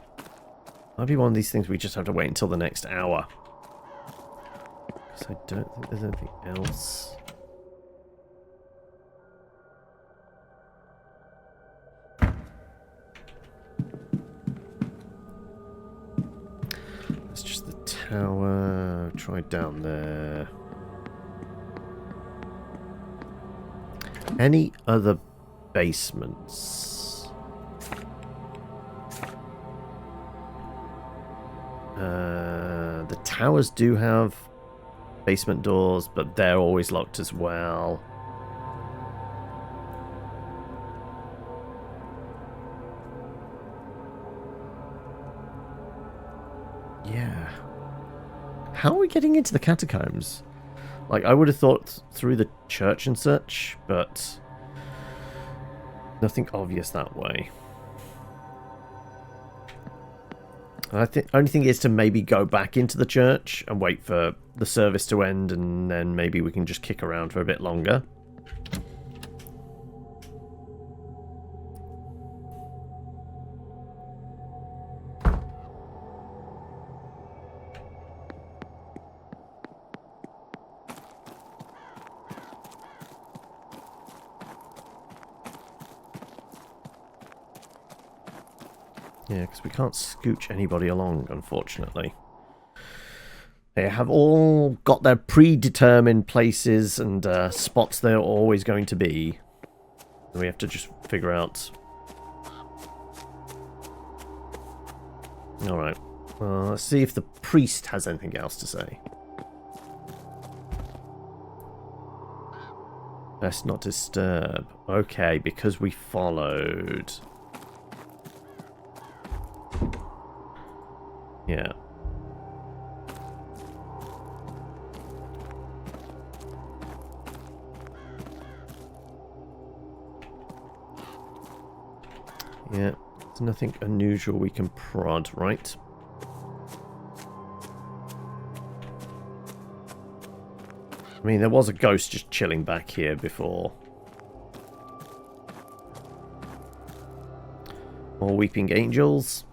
Might be one of these things we just have to wait until the next hour. Because I don't think there's anything else. It's just the tower. Try down there. Any other basements. The towers do have basement doors, but they're always locked as well. Yeah. How are we getting into the catacombs? Like, I would have thought through the church and such, but nothing obvious that way. I think only thing is to maybe go back into the church and wait for the service to end, and then maybe we can just kick around for a bit longer. Yeah, because we can't scooch anybody along, unfortunately. They have all got their predetermined places and spots they're always going to be. And we have to just figure out... Alright. Let's see if the priest has anything else to say. Best not disturb. Okay, because we followed... Yeah. Yeah, there's nothing unusual we can prod, right? I mean, there was a ghost just chilling back here before. More weeping angels.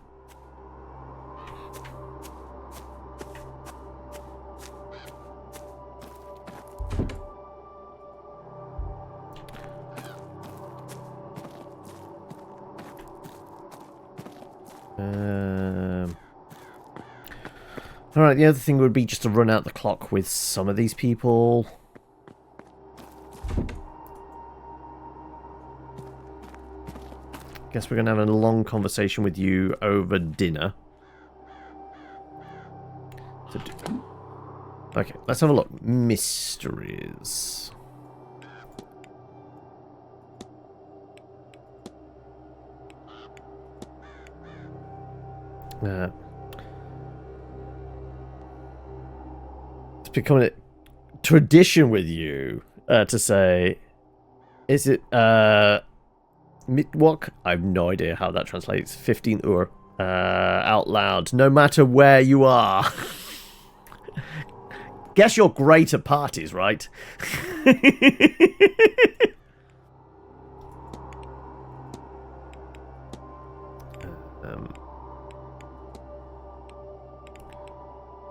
Alright, the other thing would be just to run out the clock with some of these people. Guess we're going to have a long conversation with you over dinner. Okay, let's have a look. Mysteries. It's becoming a tradition with you to say, is it Mitwok? I have no idea how that translates. 15 Ur out loud, no matter where you are. Guess you're great at parties, right?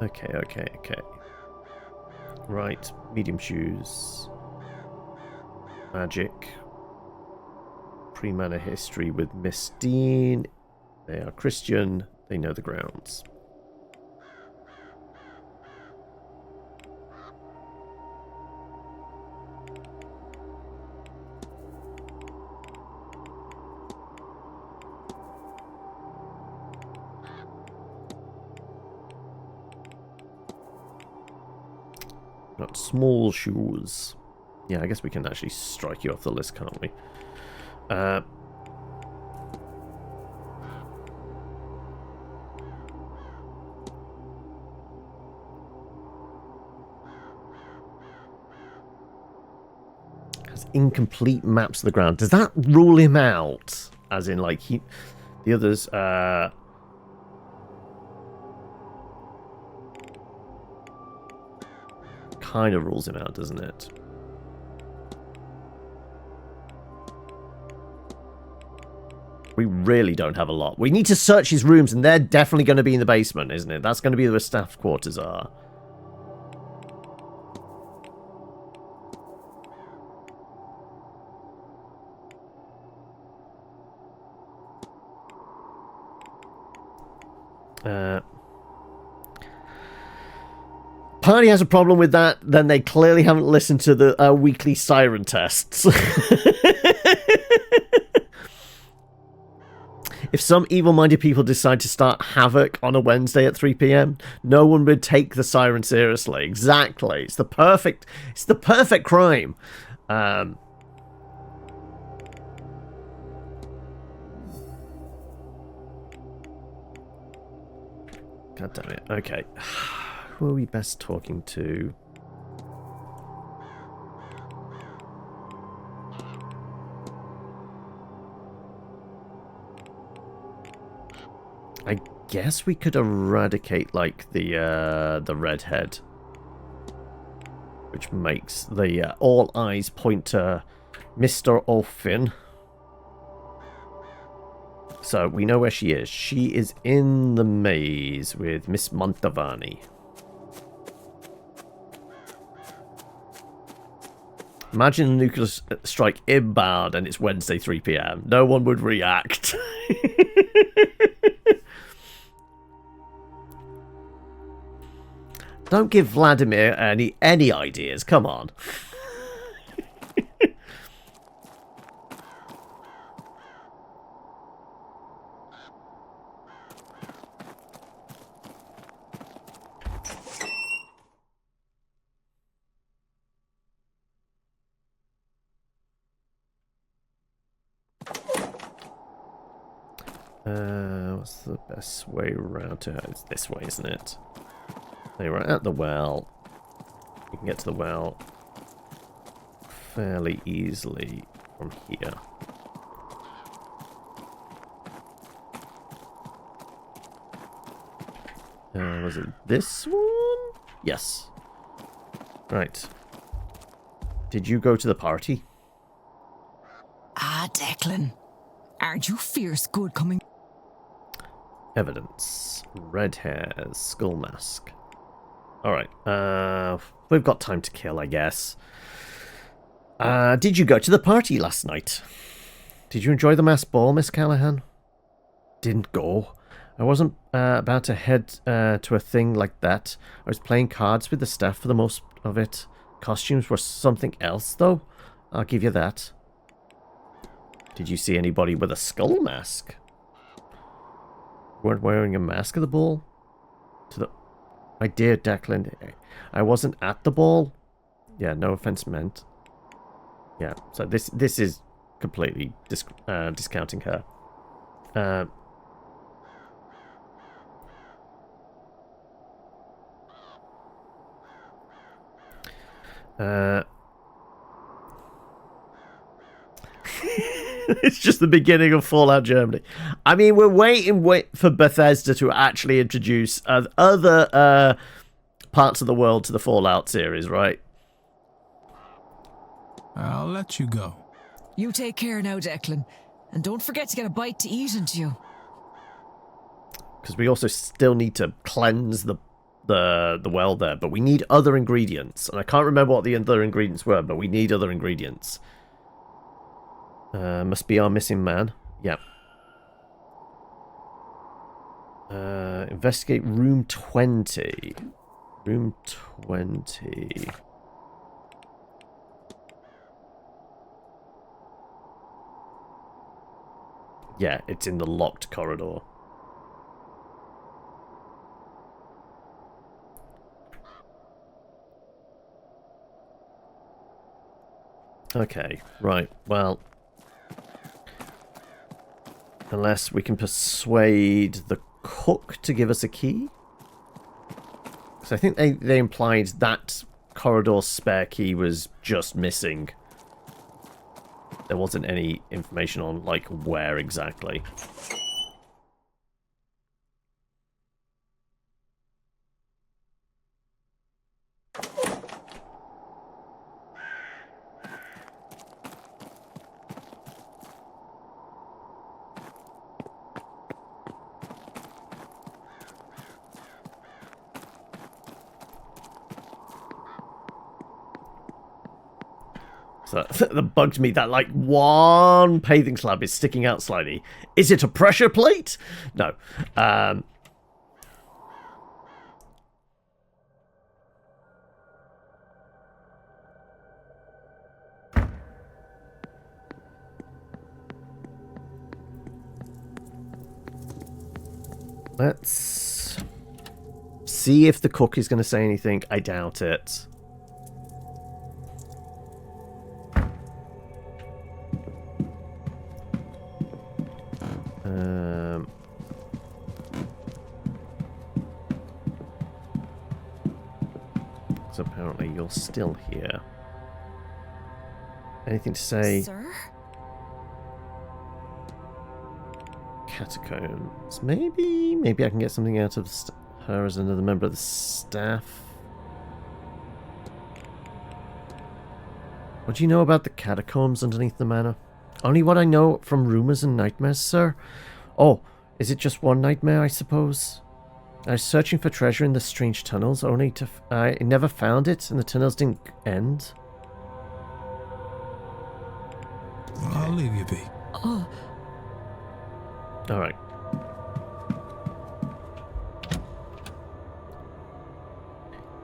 Okay. Right, medium shoes. Magic. Pre-mana history with Miss Dean. They are Christian. They know the grounds. Got small shoes. Yeah, I guess we can actually strike you off the list, can't we? Has incomplete maps of the ground. Does that rule him out? As in, like, the others, kind of rules him out, doesn't it? We really don't have a lot. We need to search his rooms, and they're definitely going to be in the basement, isn't it? That's going to be where staff quarters are. Party has a problem with that, then they clearly haven't listened to the weekly siren tests. If some evil-minded people decide to start havoc on a Wednesday at 3 p.m., no one would take the siren seriously. Exactly. It's the perfect crime. God damn it. Okay. Who are we best talking to? I guess we could eradicate, like, the redhead. Which makes the all eyes point to Mr. Olfin. So we know where she is. She is in the maze with Miss Montavani. Imagine a nuclear strike inbound and it's Wednesday 3 p.m. No one would react. Don't give Vladimir any ideas. Come on. What's the best way around to her? It's this way, isn't it? They were at the well. You can get to the well fairly easily from here. Was it this one? Yes. Right. Did you go to the party? Ah, Declan. Aren't you fierce good coming? Evidence. Red hair, skull mask. Alright, we've got time to kill, I guess. Did you go to the party last night? Did you enjoy the masked ball, Miss Callahan? Didn't go. I wasn't about to head to a thing like that. I was playing cards with the staff for the most of it. Costumes were something else, though. I'll give you that. Did you see anybody with a skull mask? Weren't wearing a mask at the ball? My dear Declan, I wasn't at the ball. Yeah, no offense meant. Yeah, so this is completely discounting her. It's just the beginning of Fallout Germany. I mean, we're waiting for Bethesda to actually introduce other parts of the world to the Fallout series, right? I'll let you go. You take care now, Declan. And don't forget to get a bite to eat into you. Because we also still need to cleanse the well there, but we need other ingredients. And I can't remember what the other ingredients were, but we need other ingredients. Must be our missing man. Yep. Investigate room 20. Room 20. Yeah, it's in the locked corridor. Okay, right, well... Unless we can persuade the cook to give us a key? Because I think they implied that corridor's spare key was just missing. There wasn't any information on, like, where exactly. So that bugged me that, like, one paving slab is sticking out slightly. Is it a pressure plate? No. Let's see if the cook is going to say anything. I doubt it. So apparently you're still here. Anything to say? Sir? Catacombs. Maybe I can get something out of her as another member of the staff. What do you know about the catacombs underneath the manor? Only what I know from rumors and nightmares, sir. Oh, is it just one nightmare, I suppose? I was searching for treasure in the strange tunnels, only to... I never found it, and the tunnels didn't end. I'll leave you be. Oh. Alright.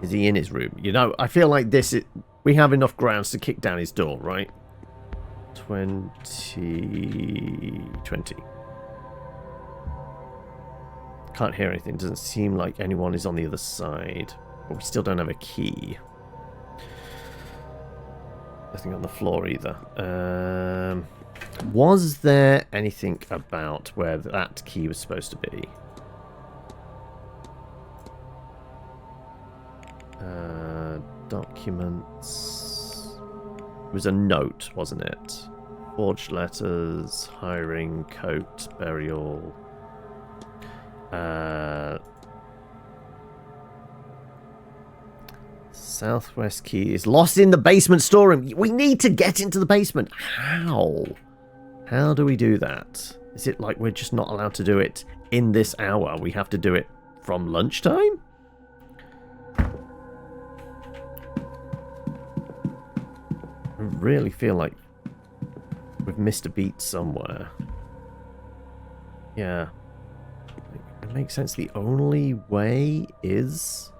Is he in his room? You know, I feel like this is... We have enough grounds to kick down his door, right? 20... Can't hear anything. Doesn't seem like anyone is on the other side. But we still don't have a key. Nothing on the floor either. Was there anything about where that key was supposed to be? Documents. It was a note, wasn't it? Forged letters, hiring, coat, burial. Southwest key is lost in the basement storeroom. We need to get into the basement. How? How do we do that? Is it like we're just not allowed to do it in this hour? We have to do it from lunchtime? I really feel like we've missed a beat somewhere. Yeah. It makes sense. The only way is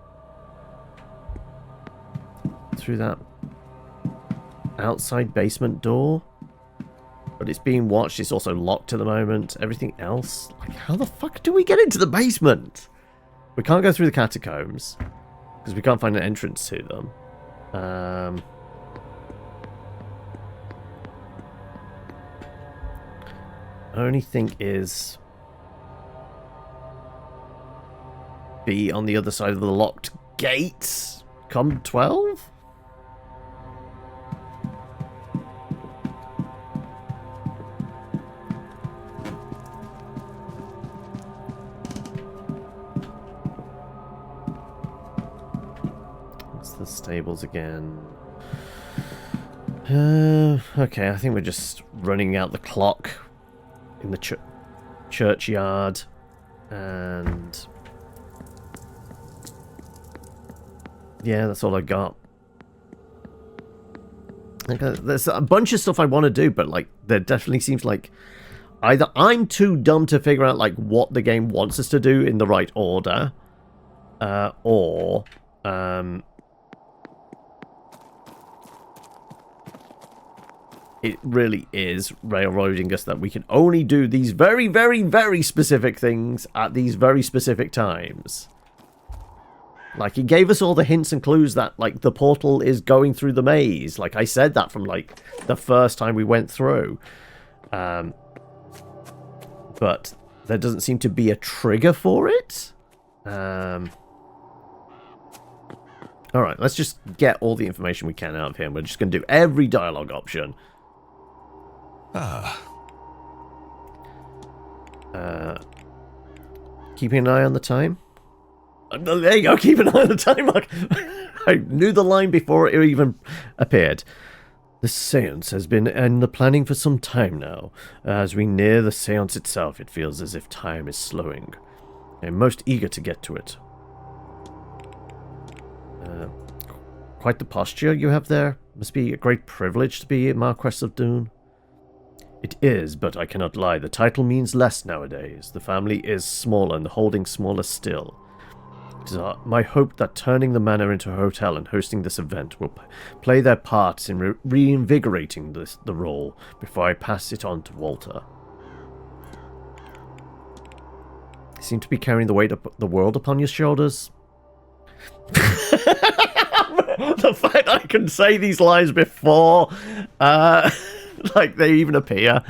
through that outside basement door. But it's being watched. It's also locked at the moment. Everything else. Like, how the fuck do we get into the basement? We can't go through the catacombs because we can't find an entrance to them. Only thing is be on the other side of the locked gate. Come 12? It's the stables again. Okay, I think we're just running out the clock in the churchyard, and yeah, that's all I got. Like, there's a bunch of stuff I want to do, but like there definitely seems like either I'm too dumb to figure out like what the game wants us to do in the right order, or it really is railroading us that we can only do these very, very, very specific things at these very specific times. Like, he gave us all the hints and clues that, like, the portal is going through the maze. Like, I said that from, like, the first time we went through. But there doesn't seem to be a trigger for it. Alright, let's just get all the information we can out of him. We're just going to do every dialogue option. Keeping an eye on the time. There you go, keep an eye on the time, Mark. I knew the line before it even appeared. This seance has been in the planning for some time now. As we near the seance itself, it feels as if time is slowing. I'm most eager to get to it. Quite the posture you have there. Must be a great privilege to be Marquess of Doon. It is, but I cannot lie. The title means less nowadays. The family is smaller and the holding smaller still. It is my hope that turning the manor into a hotel and hosting this event will play their parts in reinvigorating the role before I pass it on to Walter. You seem to be carrying the weight of the world upon your shoulders. The fact I can say these lines before, like they even appear.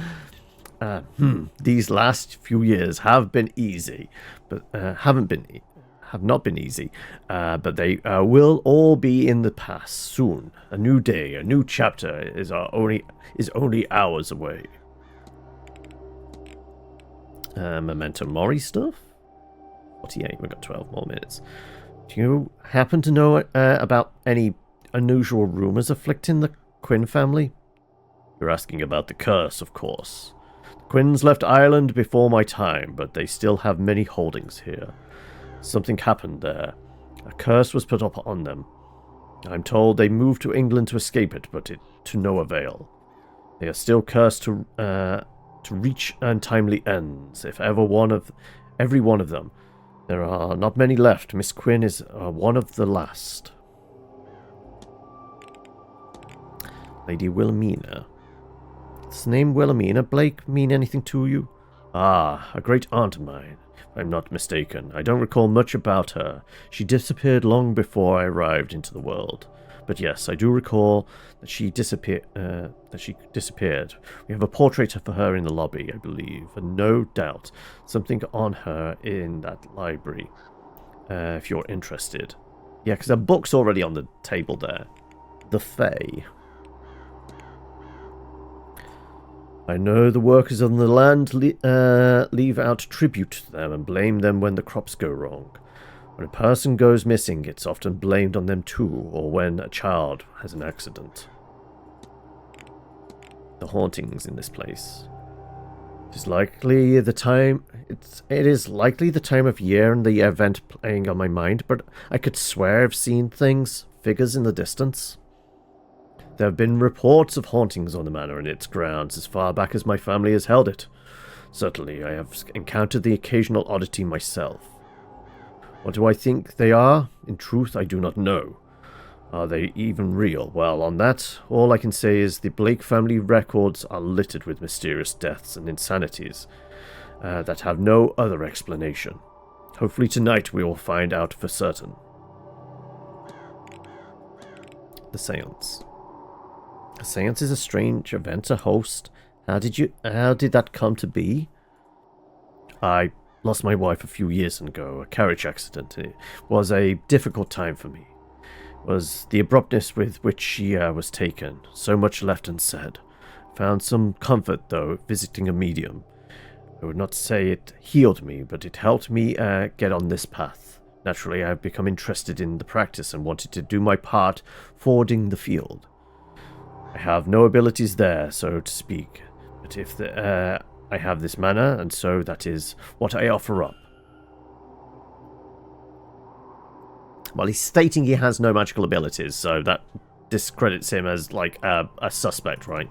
These last few years have been easy, but have not been easy. But they will all be in the past soon. A new day, a new chapter is only hours away. Memento Mori stuff. 48. We've got 12 more minutes. Do you happen to know about any unusual rumors afflicting the Quinn family? You're asking about the curse, of course. The Quinns left Ireland before my time, but they still have many holdings here. Something happened there. A curse was put up on them. I'm told they moved to England to escape it, but to no avail. They are still cursed to reach untimely ends, if every one of them. There are not many left. Miss Quinn is one of the last. Lady Wilhelmina. Does the name Wilhelmina Blake mean anything to you? Ah, a great aunt of mine, if I'm not mistaken. I don't recall much about her. She disappeared long before I arrived into the world. But yes, I do recall that she disappeared. We have a portrait of her in the lobby, I believe, and no doubt something on her in that library, if you're interested. Yeah, because a book's already on the table there. The Fae. I know the workers on the land leave out tribute to them and blame them when the crops go wrong. When a person goes missing, it's often blamed on them too, or when a child has an accident. The hauntings in this place. It is likely the time of year and the event playing on my mind, but I could swear I've seen figures in the distance. There have been reports of hauntings on the manor and its grounds as far back as my family has held it. Certainly, I have encountered the occasional oddity myself. What do I think they are? In truth, I do not know. Are they even real? Well, on that, all I can say is the Blake family records are littered with mysterious deaths and insanities that have no other explanation. Hopefully tonight we will find out for certain. The Séance. A séance is a strange event to host. How did that come to be? I lost my wife a few years ago, a carriage accident. It was a difficult time for me. It was the abruptness with which she was taken. So much left unsaid. Found some comfort, though, visiting a medium. I would not say it healed me, but it helped me get on this path. Naturally, I have become interested in the practice and wanted to do my part forwarding the field. I have no abilities there, so to speak, but if I have this manner, and so that is what I offer up. Well, he's stating he has no magical abilities, so that discredits him as, like, a suspect, right?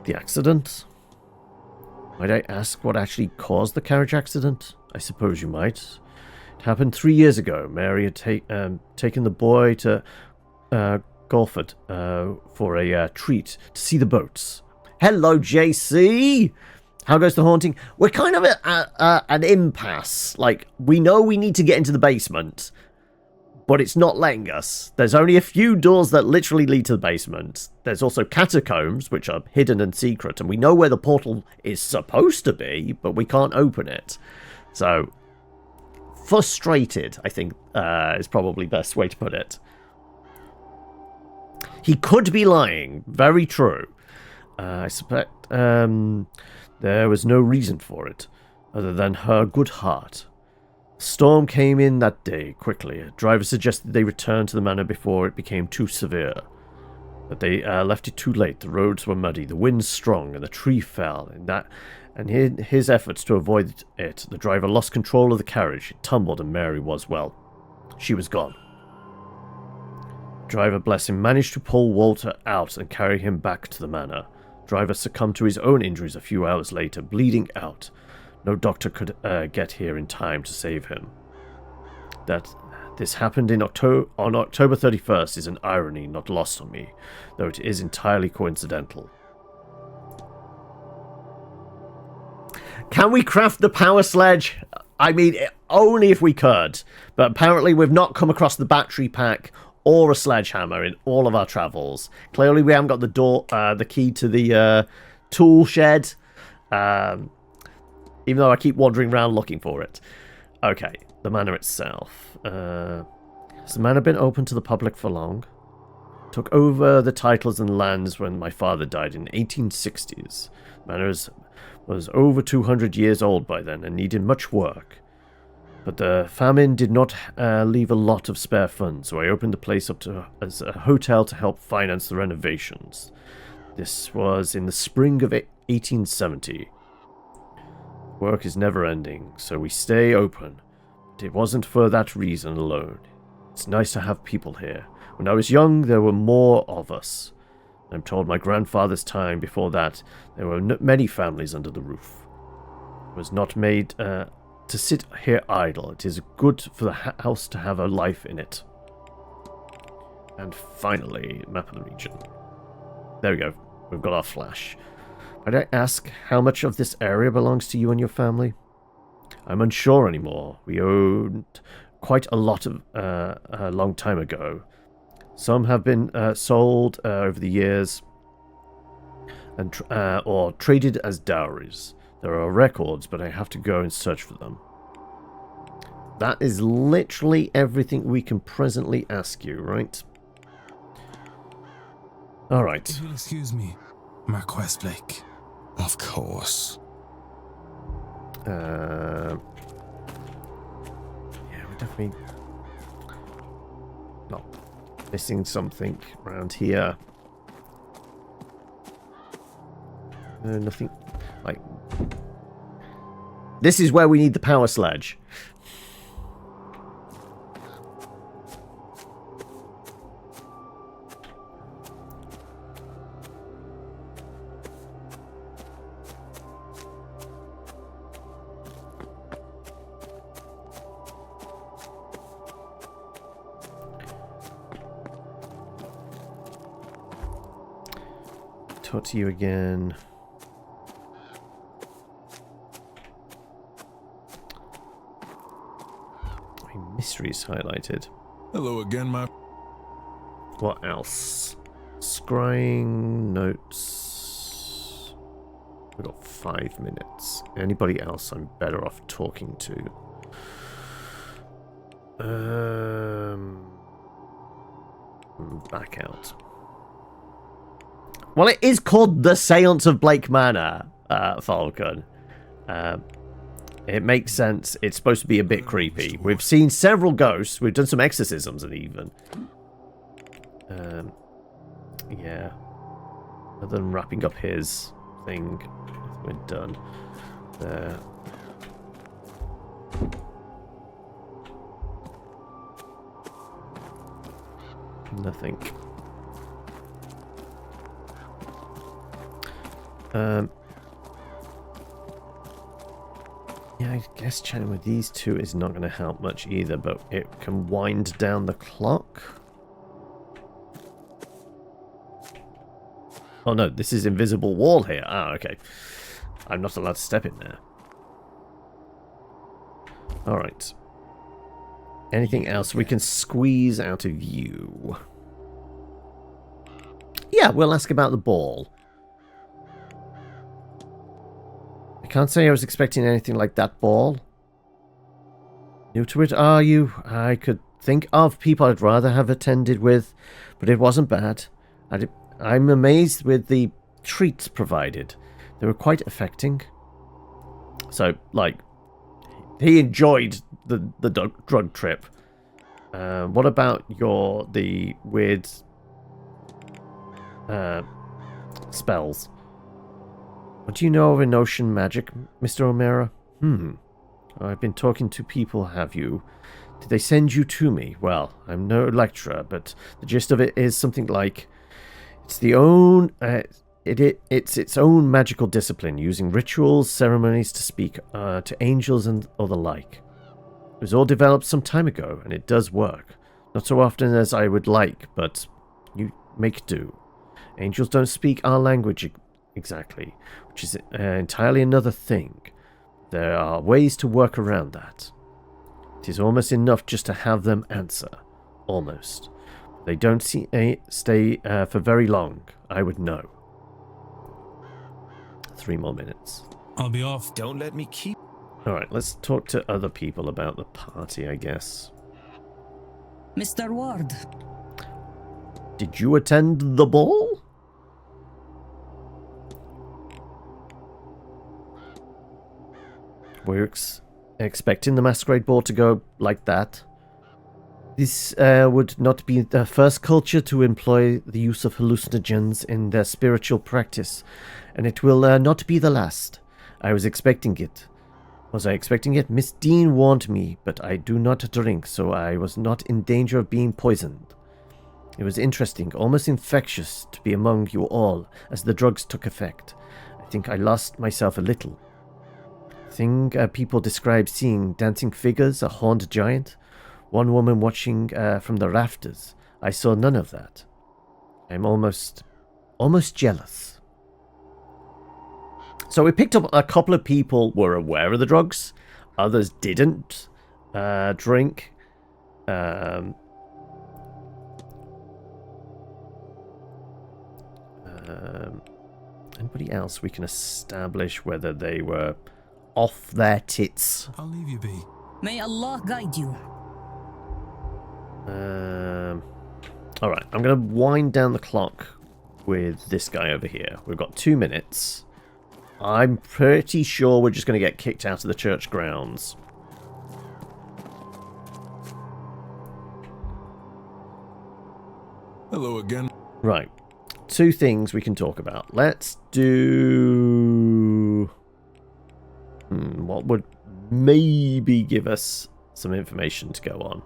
The accident? Might I ask what actually caused the carriage accident? I suppose you might. It happened 3 years ago. Mary had taken the boy to Golford for a treat to see the boats. Hello, JC! How goes the haunting? We're kind of at an impasse. Like, we know we need to get into the basement, but it's not letting us. There's only a few doors that literally lead to the basement. There's also catacombs, which are hidden and secret, and we know where the portal is supposed to be, but we can't open it. So, frustrated, I think, is probably the best way to put it. He could be lying. Very true. I suspect there was no reason for it, other than her good heart. A storm came in that day, quickly. A driver suggested they return to the manor before it became too severe. But they left it too late. The roads were muddy, the wind strong, and the tree fell. And in his efforts to avoid it, the driver lost control of the carriage. It tumbled, and Mary was, well, she was gone. Driver, bless him, managed to pull Walter out and carry him back to the manor. Driver succumbed to his own injuries a few hours later, bleeding out. No doctor could get here in time to save him. That this happened on October 31st is an irony not lost on me, though it is entirely coincidental. Can we craft the power sledge? I mean, only if we could. But apparently we've not come across the battery pack or a sledgehammer in all of our travels. Clearly we haven't got the key to the tool shed. Even though I keep wandering around looking for it. Okay, the manor itself. Has the manor been open to the public for long? Took over the titles and lands when my father died in the 1860s. Manor was over 200 years old by then and needed much work. But the famine did not leave a lot of spare funds, so I opened the place up as a hotel to help finance the renovations. This was in the spring of 1870. Work is never ending, so we stay open. But it wasn't for that reason alone. It's nice to have people here. When I was young, there were more of us. I'm told my grandfather's time before that, there were many families under the roof. It was not made to sit here idle. It is good for the house to have a life in it. And finally, map of the region. There we go. We've got our flash. Might I ask how much of this area belongs to you and your family? I'm unsure anymore. We owned quite a lot of a long time ago. Some have been sold over the years and or traded as dowries. There are records, but I have to go and search for them. That is literally everything we can presently ask you, right? All right. If you'll excuse me, Marquess Blake. Of course. Yeah, we're definitely not missing something around here. Nothing like this is where we need the power sledge. Talk to you again. Mysteries highlighted. Hello again, my... What else? Scrying notes. We've got 5 minutes. Anybody else I'm better off talking to? Back out. Well, it is called the Séance of Blake Manor, Falcon. It makes sense. It's supposed to be a bit creepy. We've seen several ghosts. We've done some exorcisms and even. Yeah. Other than wrapping up his thing, we're done. There. Nothing. Yeah, I guess chatting with these two is not going to help much either, but it can wind down the clock. Oh no, this is invisible wall here. Ah, okay. I'm not allowed to step in there. Alright. Anything else we can squeeze out of you? Yeah, we'll ask about the ball. I can't say I was expecting anything like that ball. New to it, are you? I could think of people I'd rather have attended with, but it wasn't bad. I'm amazed with the treats provided. They were quite affecting. So, like, he enjoyed the drug trip. What about the weird spells? What do you know of Enotian magic, Mr. O'Mara? I've been talking to people, have you? Did they send you to me? Well, I'm no lecturer, but the gist of it is something like it's its own magical discipline, using rituals, ceremonies to speak to angels and the like. It was all developed some time ago, and it does work. Not so often as I would like, but you make do. Angels don't speak our language exactly, which is entirely another thing. There are ways to work around that. It is almost enough just to have them answer. Almost. They don't stay for very long. I would know. 3 more minutes. I'll be off. Don't let me keep... Alright, let's talk to other people about the party, I guess. Mr. Ward. Did you attend the ball? We're expecting the masquerade ball to go like that. This would not be the first culture to employ the use of hallucinogens in their spiritual practice, and it will not be the last. I was expecting it. Was I expecting it? Miss Dean warned me, but I do not drink, so I was not in danger of being poisoned. It was interesting, almost infectious, to be among you all as the drugs took effect. I think I lost myself a little. Thing people describe seeing dancing figures, a horned giant, one woman watching from the rafters. I saw none of that. I'm almost jealous. So we picked up a couple of people were aware of the drugs, others didn't drink. Anybody else we can establish whether they were off their tits? I'll leave you be. May Allah guide you. Alright, I'm going to wind down the clock with this guy over here. We've got 2 minutes. I'm pretty sure we're just going to get kicked out of the church grounds. Hello again. Right. 2 things we can talk about. Let's do... what would maybe give us some information to go on?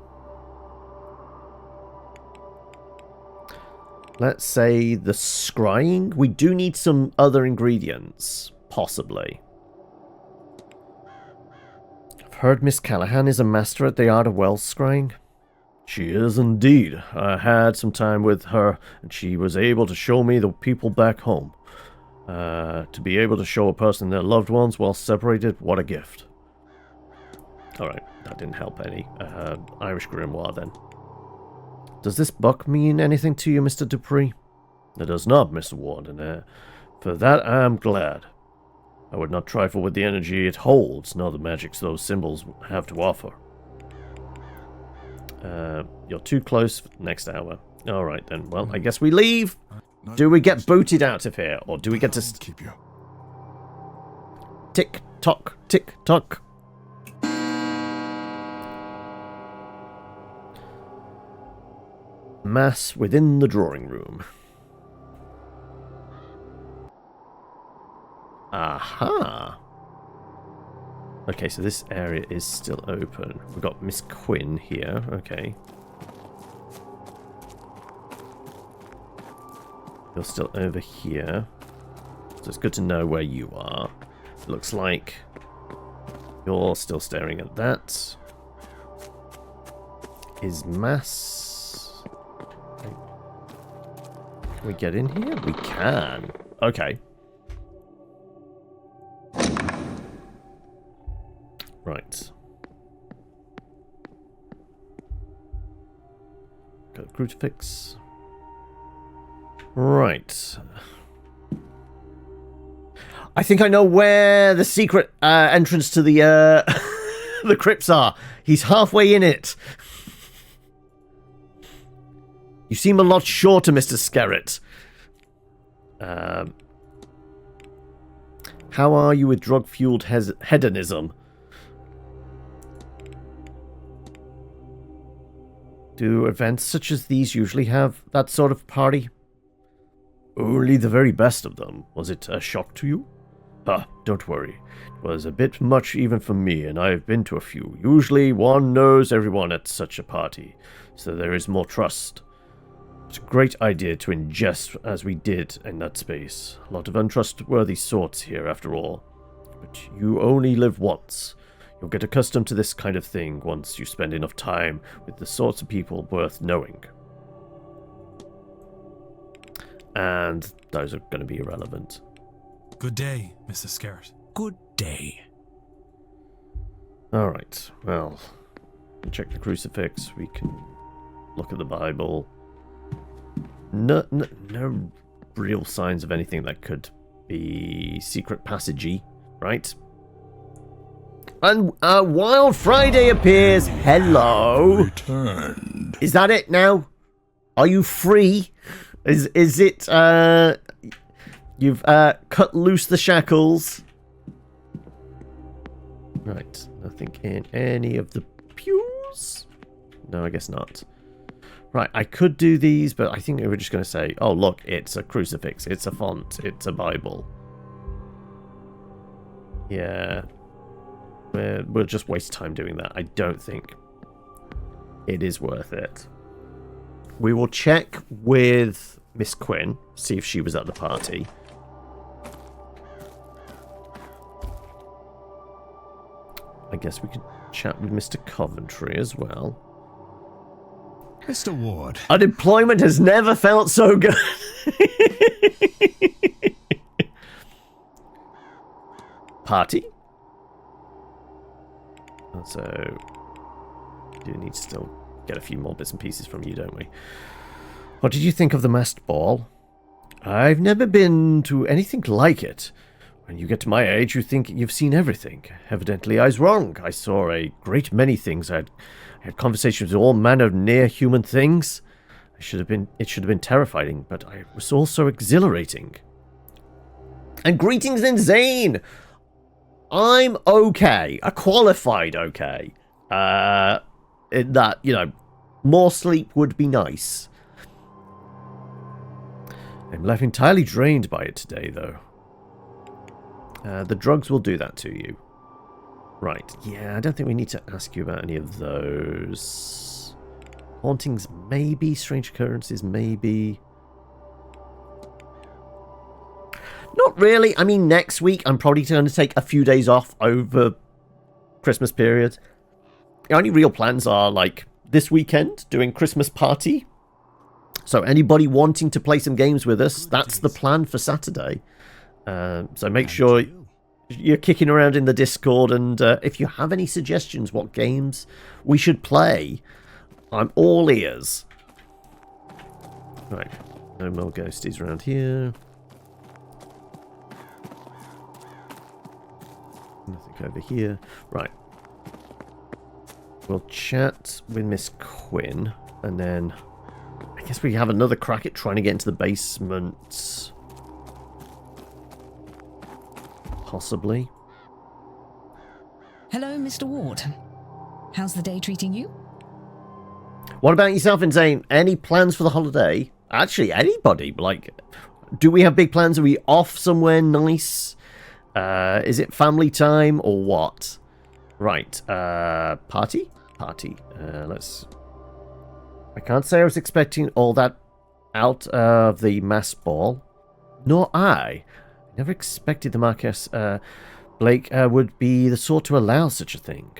Let's say the scrying. We do need some other ingredients, possibly. I've heard Miss Callahan is a master at the art of well scrying. She is indeed. I had some time with her, and she was able to show me the people back home. To be able to show a person their loved ones while separated, what a gift. Alright, that didn't help any. Irish grimoire then. Does this book mean anything to you, Mr. Dupree? It does not, Mr. Ward, and for that I am glad. I would not trifle with the energy it holds, nor the magics those symbols have to offer. You're too close for the next hour. Alright then, well, I guess we leave. Do we get booted out of here, or do we get to... Keep you. Tick, tock, tick, tock. Mass within the drawing room. Aha! Okay, so this area is still open. We've got Miss Quinn here. Okay. You're still over here. So it's good to know where you are. It looks like you're still staring at that. Is Mass... Can we get in here? We can. Okay. Right. Got a crucifix. Right. I think I know where the secret entrance to the the crypts are. He's halfway in it. You seem a lot shorter, Mr. Skerritt. How are you with drug-fueled hedonism? Do events such as these usually have that sort of party? Only the very best of them. Was it a shock to you? Ah, don't worry. It was a bit much even for me, and I've been to a few. Usually one knows everyone at such a party, so there is more trust. It's a great idea to ingest as we did in that space. A lot of untrustworthy sorts here, after all. But you only live once. You'll get accustomed to this kind of thing once you spend enough time with the sorts of people worth knowing. And those are going to be irrelevant. Good day, Mr. Skerritt. Good day. Alright, well, check the crucifix, we can look at the Bible. No real signs of anything that could be secret passagey, right? And Wild Friday appears. Hello. Returned. Is that it now? Are you free? Is it you've cut loose the shackles? Right, nothing in any of the pews? No, I guess not. Right, I could do these, but I think we were just going to say, oh, look, it's a crucifix, it's a font, it's a Bible. Yeah. We'll just waste time doing that. I don't think it is worth it. We will check with Miss Quinn, see if she was at the party. I guess we could chat with Mr. Coventry as well. Mr. Ward. Unemployment has never felt so good. Party? So, do need to still get a few more bits and pieces from you, don't we? What did you think of the masked ball? I've never been to anything like it. When you get to my age, you think you've seen everything. Evidently, I was wrong. I saw a great many things. I had conversations with all manner of near-human things. It should have been terrifying, but it was also exhilarating. And greetings in Zane! I'm okay. A qualified okay. In that, you know, more sleep would be nice. I'm left entirely drained by it today, though. The drugs will do that to you. Right, yeah, I don't think we need to ask you about any of those. Hauntings, maybe. Strange occurrences, maybe. Not really. I mean, next week, I'm probably going to take a few days off over Christmas period. The only real plans are, like, this weekend, doing Christmas party. So anybody wanting to play some games with us, that's the plan for Saturday. So make sure you're kicking around in the Discord, and if you have any suggestions what games we should play, I'm all ears. Right, no more ghosties around here. Nothing over here. Right. We'll chat with Miss Quinn, and then I guess we have another crack at trying to get into the basement. Possibly. Hello, Mr. Ward. How's the day treating you? What about yourself and Zane? Any plans for the holiday? Actually, anybody. Like, do we have big plans? Are we off somewhere nice? Is it family time or what? Right. Party? Party. Let's... I can't say I was expecting all that out of the mass ball. Nor I. Never expected the Marquess Blake would be the sort to allow such a thing.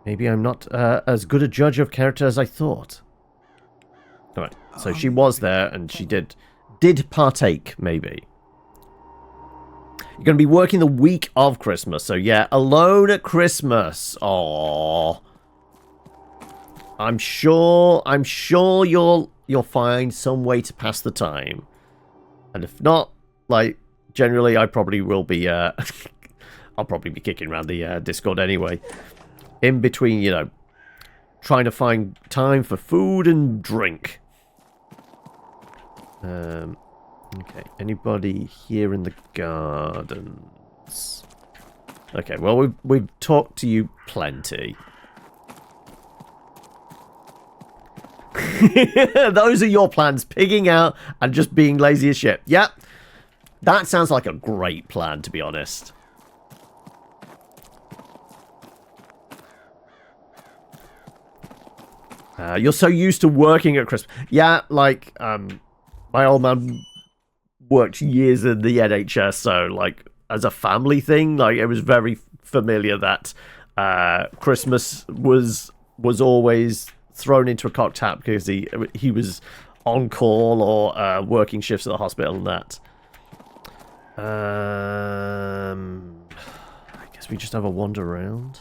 Maybe I'm not as good a judge of character as I thought. Alright, so she was there and she did partake, maybe. You're going to be working the week of Christmas, so yeah, alone at Christmas. Aww. I'm sure you'll find some way to pass the time. And if not, like, generally I probably will be I'll probably be kicking around the Discord anyway. In between, you know, trying to find time for food and drink. Okay, anybody here in the gardens? Okay, well we've talked to you plenty. Those are your plans, pigging out and just being lazy as shit. Yep. That sounds like a great plan, to be honest. You're so used to working at Christmas. Yeah, like, my old man worked years in the NHS, so, like, as a family thing, like, it was very familiar that Christmas was always thrown into a cocked hat because he was on call or working shifts at the hospital and that. I guess we just have a wander around.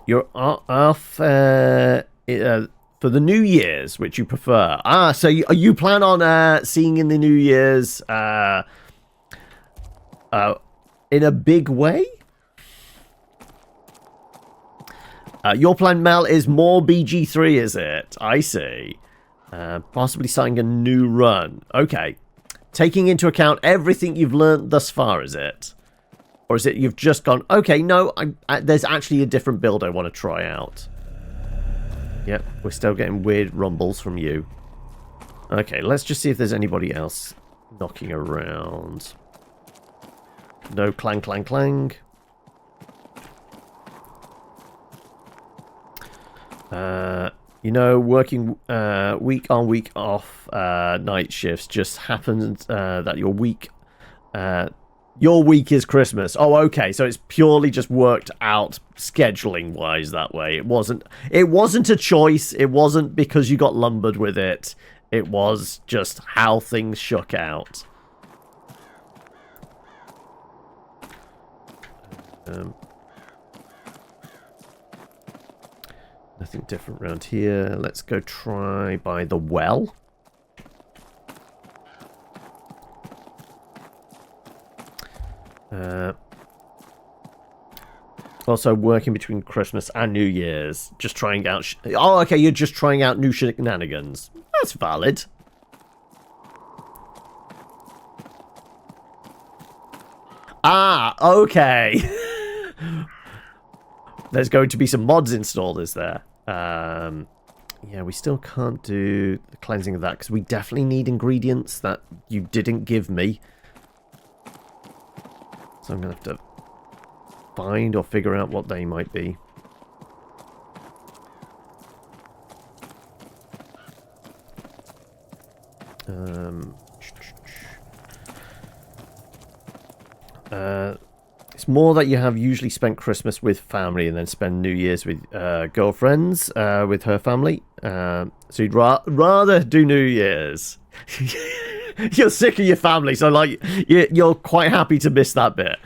You're off for the New Year's, which you prefer. So you plan on seeing in the New Year's in a big way? Your plan, Mel, is more BG3, is it? I see. Possibly starting a new run. Okay. Taking into account everything you've learned thus far, is it? Or is it you've just gone, okay, no, there's actually a different build I want to try out. Yep, we're still getting weird rumbles from you. Okay, let's just see if there's anybody else knocking around. No clang, clang, clang. You know, working week on, week off night shifts just happens that your week is Christmas. Oh, okay. So it's purely just worked out scheduling wise that way. It wasn't a choice. It wasn't because you got lumbered with it. It was just how things shook out. Nothing different around here. Let's go try by the well. Also working between Christmas and New Year's. Just trying out... oh, okay, you're just trying out new shenanigans. That's valid. Ah, okay. There's going to be some mods installed, is there? Yeah, we still can't do the cleansing of that because we definitely need ingredients that you didn't give me. So I'm going to have to find or figure out what they might be. It's more that you have usually spent Christmas with family and then spend New Year's with girlfriends with her family. So you'd rather do New Year's. You're sick of your family, so like you're quite happy to miss that bit.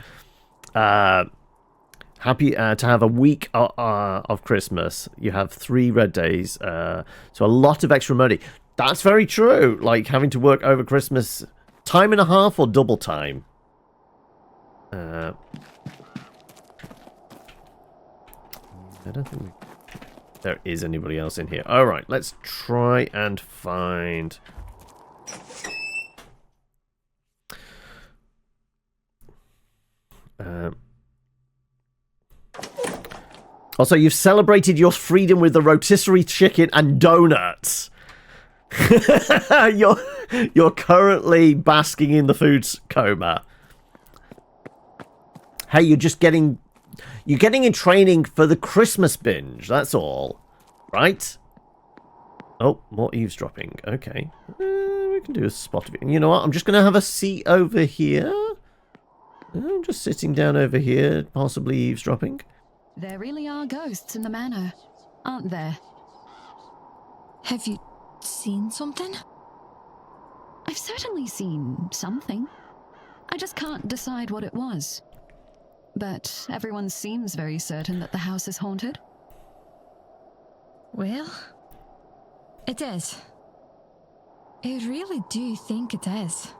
Happy to have a week of Christmas. You have 3 red days, so a lot of extra money. That's very true. Like having to work over Christmas, time and a half or double time. I don't think there is anybody else in here. All right, let's try and find. Also, you've celebrated your freedom with the rotisserie chicken and donuts. You're currently basking in the food coma. Hey, you're getting in training for the Christmas binge. That's all, right? Oh, more eavesdropping. Okay, we can do a spot of it. You know what? I'm just gonna have a seat over here. I'm just sitting down over here, possibly eavesdropping. There really are ghosts in the manor, aren't there? Have you seen something? I've certainly seen something. I just can't decide what it was. But everyone seems very certain that the house is haunted. Well, it is. I really do think it is.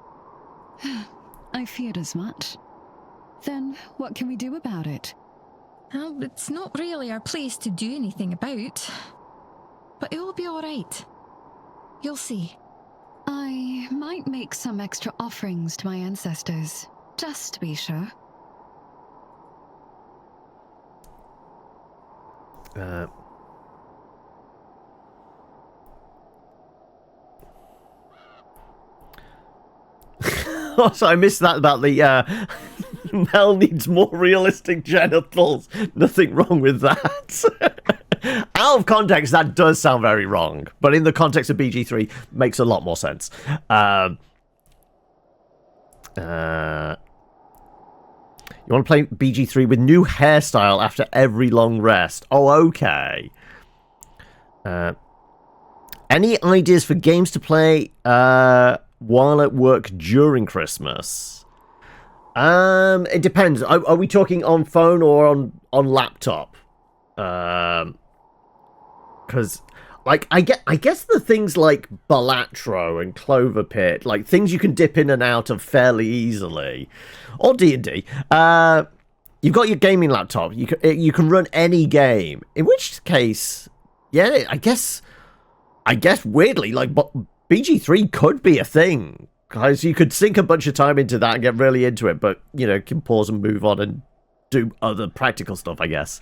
I feared as much. Then what can we do about it? Well, it's not really our place to do anything about. But it will be alright. You'll see. I might make some extra offerings to my ancestors, just to be sure. Also, I missed that about the Mel needs more realistic genitals. Nothing wrong with that. Out of context, that does sound very wrong, but in the context of BG3, makes a lot more sense. You want to play BG3 with new hairstyle after every long rest. Oh, okay. Any ideas for games to play while at work during Christmas? It depends. Are we talking on phone or on laptop? Because, like, I guess the things like Balatro and Clover Pit, like things you can dip in and out of fairly easily, or D&D. You've got your gaming laptop. You can run any game. In which case, yeah, I guess weirdly, like BG3 could be a thing, guys. You could sink a bunch of time into that and get really into it, but you know, can pause and move on and do other practical stuff, I guess.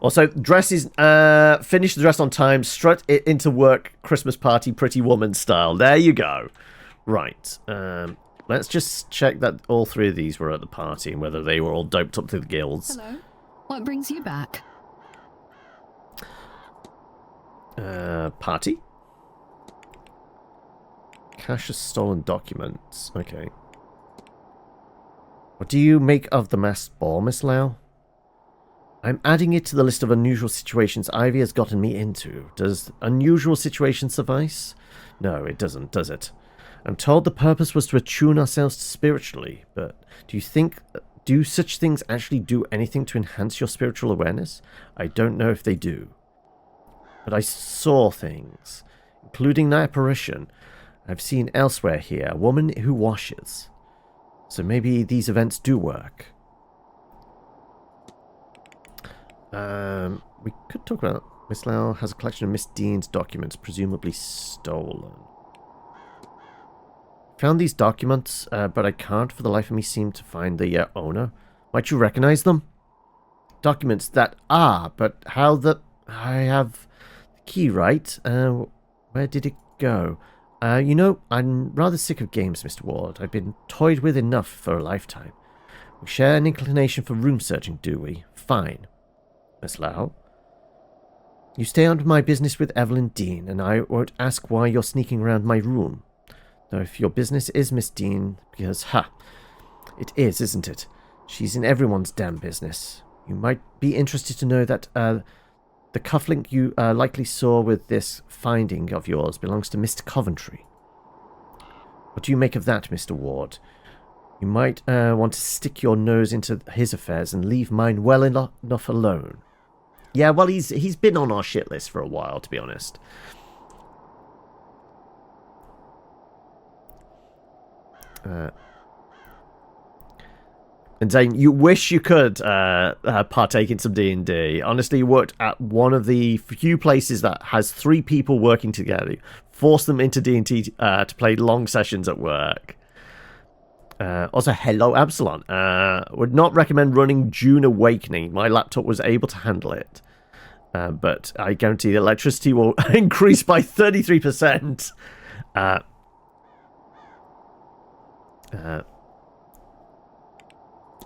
Also, dresses, finish the dress on time, strut it into work, Christmas party, pretty woman style. There you go. Right. Let's just check that all three of these were at the party and whether they were all doped up to the gills. Hello. What brings you back? Party? Cache of stolen documents. Okay. What do you make of the masked ball, Miss Lau? I'm adding it to the list of unusual situations Ivy has gotten me into. Does unusual situation suffice? No, it doesn't, does it? I'm told the purpose was to attune ourselves spiritually, but do such things actually do anything to enhance your spiritual awareness? I don't know if they do. But I saw things, including an apparition I've seen elsewhere here, a woman who washes. So maybe these events do work. We could talk about Miss Lau has a collection of Miss Dean's documents, presumably stolen. Found these documents, but I can't for the life of me seem to find the owner. Might you recognize them? Documents that are, but how the... I have the key, right? Where did it go? You know, I'm rather sick of games, Mr. Ward. I've been toyed with enough for a lifetime. We share an inclination for room searching, do we? Fine. Miss Lau? You stay out of my business with Evelyn Dean, and I won't ask why you're sneaking around my room. Though if your business is Miss Dean, because, it is, isn't it? She's in everyone's damn business. You might be interested to know that, the cufflink you likely saw with this finding of yours belongs to Mr. Coventry. What do you make of that, Mr. Ward? You might want to stick your nose into his affairs and leave mine well enough alone. Yeah, well, he's been on our shit list for a while, to be honest. And Zane, you wish you could partake in some D&D. Honestly, you worked at one of the few places that has 3 people working together. Force them into D&D to play long sessions at work. Also, hello, Absalon. Would not recommend running June Awakening. My laptop was able to handle it. But I guarantee the electricity will increase by 33%.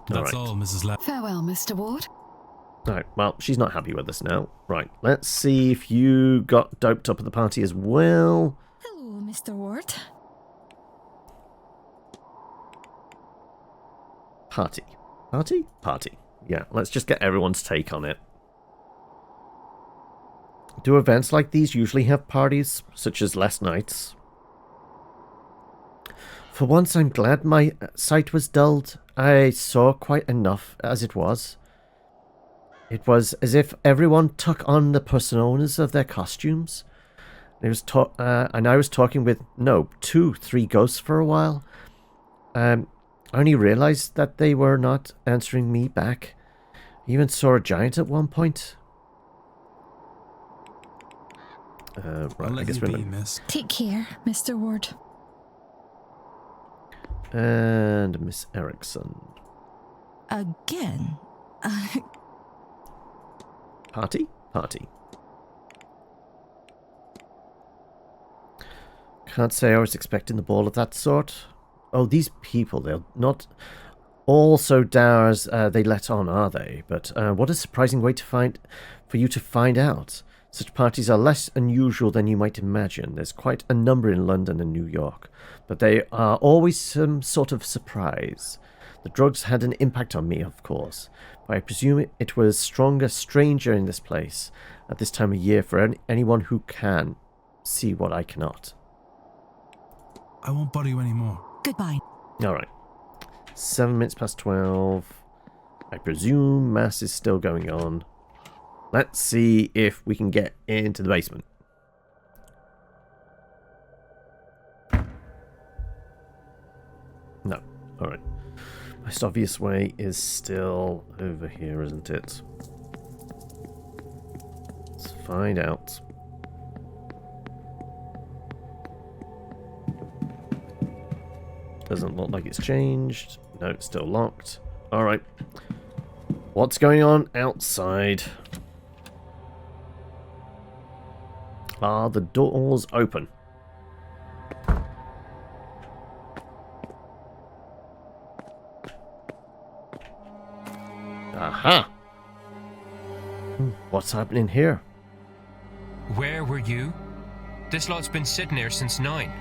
That's all, Mrs. La. Farewell, Mr. Ward. Alright, well, she's not happy with us now. Right, let's see if you got doped up at the party as well. Hello, Mr. Ward. Party. Party? Party. Yeah, let's just get everyone's take on it. Do events like these usually have parties, such as last night's? For once, I'm glad my sight was dulled. I saw quite enough as it was. It was as if everyone took on the personas of their costumes. And I was talking with, 3 ghosts for a while. I only realized that they were not answering me back. I even saw a giant at one point. Right, I guess we're miss. Take care, Mr. Ward. And Miss Erickson. Again? Party? Party. Can't say I was expecting the ball of that sort. Oh, these people, they're not all so dour as they let on, are they? But what a surprising way for you to find out. Such parties are less unusual than you might imagine. There's quite a number in London and New York, but they are always some sort of surprise. The drugs had an impact on me, of course, but I presume it was stranger in this place at this time of year for anyone who can see what I cannot. I won't bother you anymore. Goodbye. All right. 7 minutes past 12. I presume mass is still going on. Let's see if we can get into the basement. No. Alright. Most obvious way is still over here, isn't it? Let's find out. Doesn't look like it's changed. No, it's still locked. Alright. What's going on outside? Are the doors open? Aha! What's happening here? Where were you? This lot's been sitting there since 9.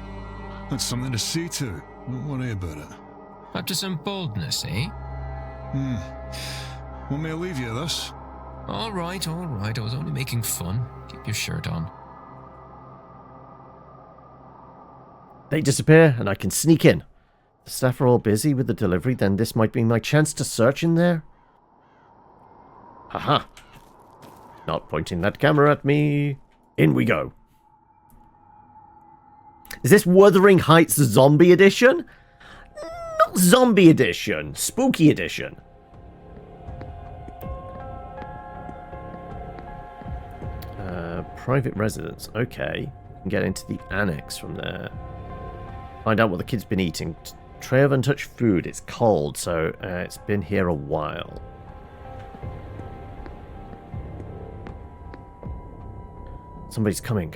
That's something to see to. Don't worry about it. Up to some boldness, eh? Want me to leave you this? All right. I was only making fun. Keep your shirt on. They disappear, and I can sneak in. The staff are all busy with the delivery, then this might be my chance to search in there. Haha. Not pointing that camera at me. In we go. Is this Wuthering Heights Zombie Edition? Not Zombie Edition. Spooky Edition. Private residence. Okay. Can get into the annex from there. Find out what the kid's been eating. Tray of untouched food. It's cold, so it's been here a while. Somebody's coming.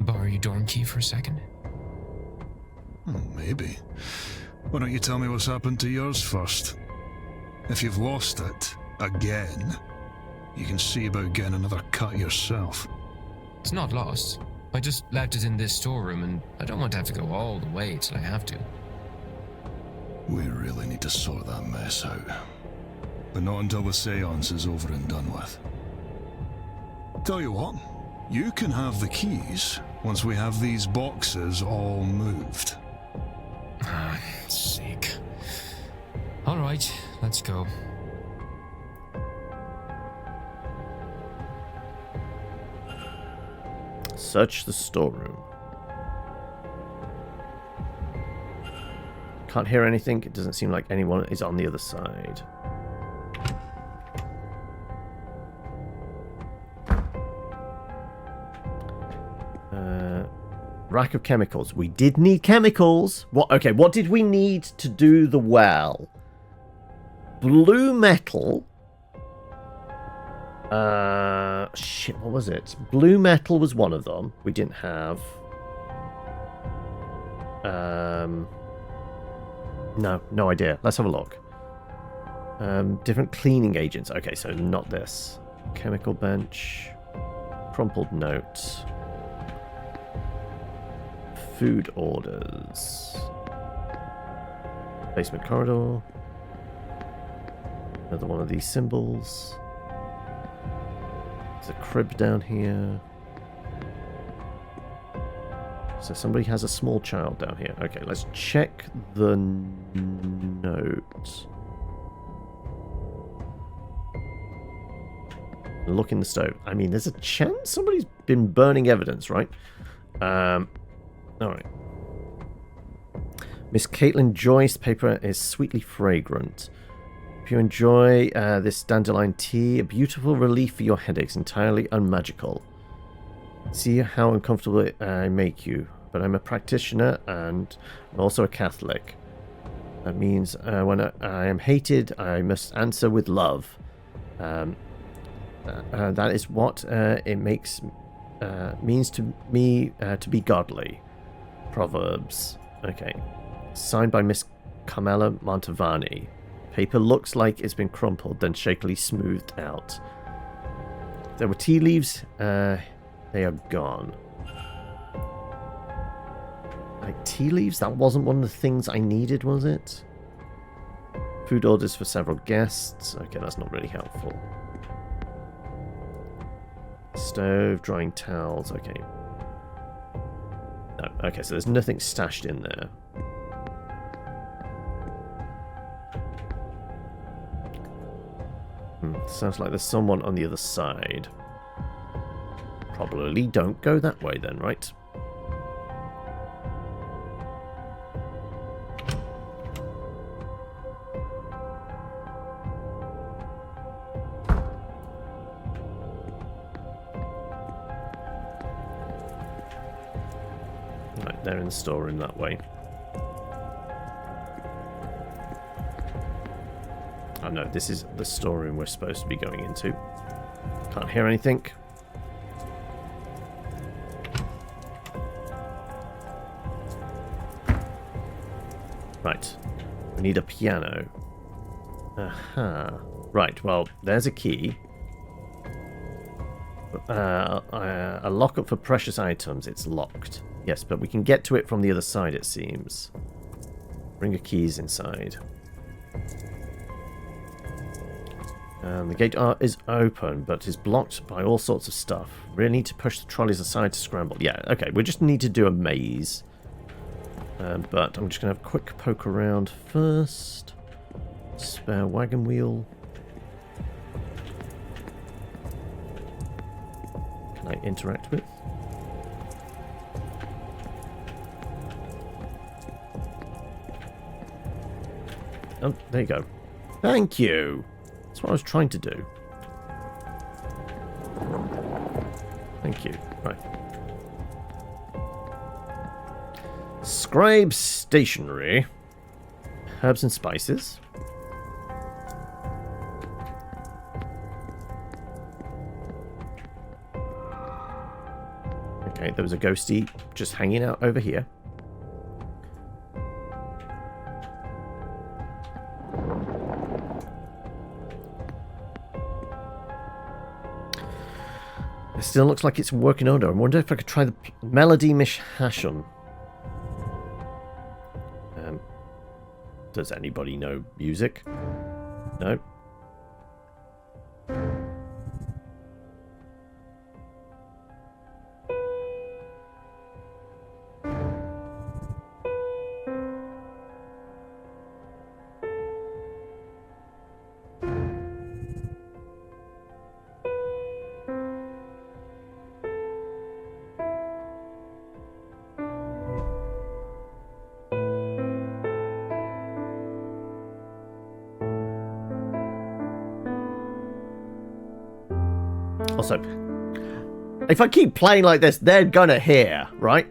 Borrow your dorm key for a second? Maybe. Why don't you tell me what's happened to yours first? If you've lost it, again, you can see about getting another cut yourself. It's not lost. I just left it in this storeroom, and I don't want to have to go all the way till I have to. We really need to sort that mess out. But not until the seance is over and done with. Tell you what, you can have the keys once we have these boxes all moved. Ah, sake. All right, let's go. Search the storeroom. Can't hear anything. It doesn't seem like anyone is on the other side. Rack of chemicals. We did need chemicals. What? Okay, what did we need to do the well? Blue metal. Shit, what was it? Blue metal was one of them. We didn't have. No idea. Let's have a look. Different cleaning agents. Okay, so not this. Chemical bench. Crumpled note. Food orders. Basement corridor. Another one of these symbols. There's a crib down here. So somebody has a small child down here. Okay, let's check the note. Look in the stove. I mean, there's a chance somebody's been burning evidence, right? Alright. Miss Caitlin Joyce, paper is sweetly fragrant. If you enjoy this dandelion tea, a beautiful relief for your headaches, entirely unmagical. See how uncomfortable I make you, but I'm a practitioner and I'm also a Catholic. That means when I am hated, I must answer with love. That is what it means to me to be godly. Proverbs. Okay. Signed by Miss Carmela Montavani. Paper looks like it's been crumpled, then shakily smoothed out. There were tea leaves. They are gone. Like tea leaves? That wasn't one of the things I needed, was it? Food orders for several guests. Okay, that's not really helpful. Stove, drying towels. Okay. No, okay, so there's nothing stashed in there. Sounds like there's someone on the other side. Probably don't go that way then, right? Right, they're in the storeroom that way. Oh no, this is the storeroom we're supposed to be going into. Can't hear anything. Right. We need a piano. Aha. Right, well, there's a key. A lockup for precious items. It's locked. Yes, but we can get to it from the other side, it seems. Bring your keys inside. The gate is open, but is blocked by all sorts of stuff. Really need to push the trolleys aside to scramble. Yeah, okay, we just need to do a maze. But I'm just going to have a quick poke around first. Spare wagon wheel. Can I interact with? Oh, there you go. Thank you! That's what I was trying to do. Thank you. Right. Scribe stationery. Herbs and spices. Okay, there was a ghosty just hanging out over here. It still looks like it's working order. I wonder if I could try the Melody Mishashon. Does anybody know music? No? Also, if I keep playing like this, they're gonna hear, right?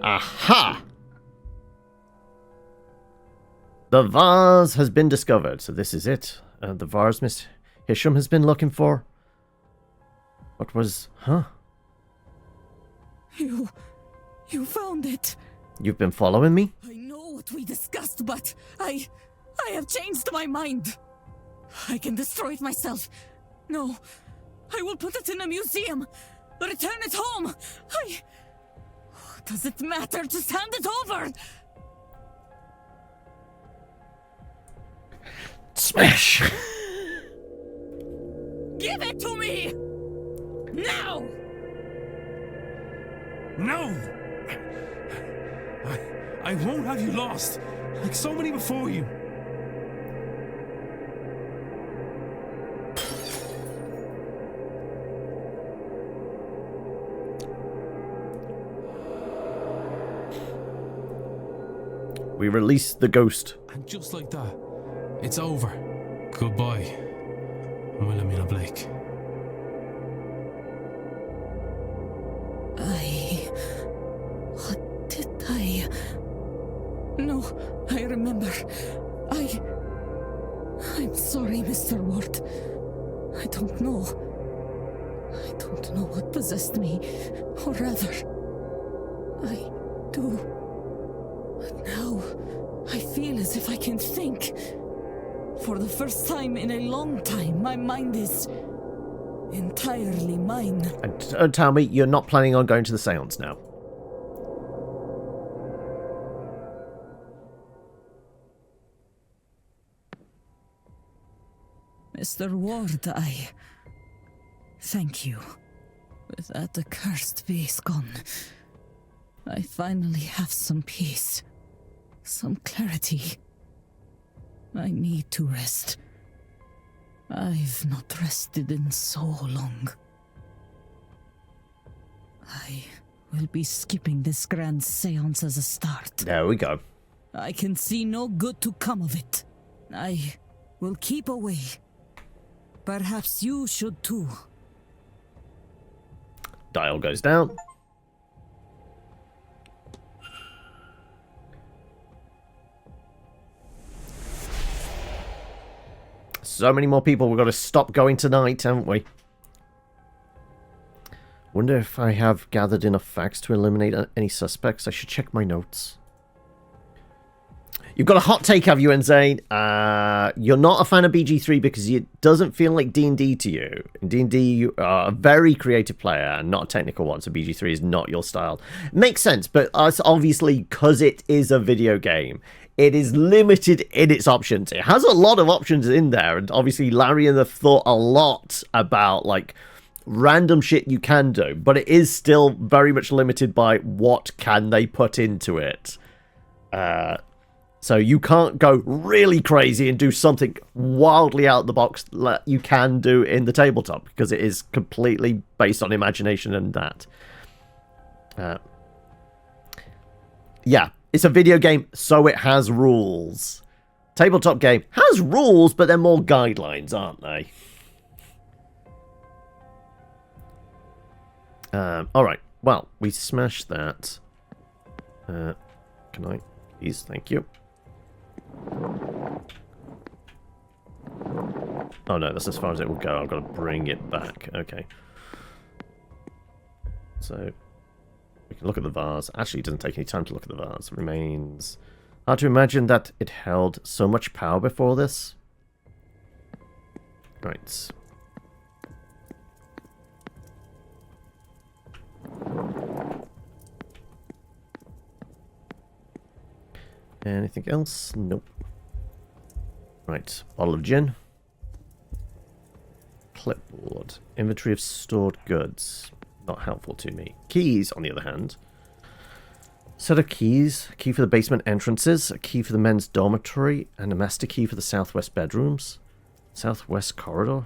Aha! The vase has been discovered. So this is it. The vase Miss Hisham has been looking for. What was... Huh? You found it. You've been following me? I know what we discussed, but I have changed my mind. I can destroy it myself. No, I will put it in a museum. Return it home. Does it matter? Just hand it over. Smash! Give it to me! Now! No! I won't have you lost, like so many before you. We release the ghost. And just like that, it's over. Goodbye, Wilhelmina Blake. What did I... No, I remember. I'm sorry, Mr. Ward. I don't know. I don't know what possessed me. Or rather, I do. But now, I feel as if I can think. For the first time in a long time, my mind is entirely mine. And don't tell me you're not planning on going to the seance now. Mr. Ward, I thank you. With that accursed vase gone, I finally have some peace. Some clarity. I need to rest. I've not rested in so long. I will be skipping this grand seance as a start. There we go. I can see no good to come of it. I will keep away. Perhaps you should too. Dial goes down. So many more people. We've got to stop going tonight, haven't we? Wonder if I have gathered enough facts to eliminate any suspects. I should check my notes. You've got a hot take, have you, Insane? You're not a fan of BG3 because it doesn't feel like D&D to you. In D&D, you are a very creative player and not a technical one, so BG3 is not your style. Makes sense, but obviously, because it is a video game, it is limited in its options. It has a lot of options in there, and obviously Larian have thought a lot about, like, random shit you can do, but it is still very much limited by what can they put into it. So you can't go really crazy and do something wildly out of the box that you can do in the tabletop, because it is completely based on imagination and that. Yeah, it's a video game, so it has rules. Tabletop game has rules, but they're more guidelines, aren't they? Alright, well, we smashed that. Can I? Please, thank you. Oh no, that's as far as it will go. I've got to bring it back. Okay. So, we can look at the vase. Actually, it doesn't take any time to look at the vase. It remains hard to imagine that it held so much power before this. Right. Anything else? Nope. Right. Bottle of gin. Clipboard. Inventory of stored goods. Not helpful to me. Keys, on the other hand. Set of keys. A key for the basement entrances. A key for the men's dormitory. And a master key for the southwest bedrooms. Southwest corridor.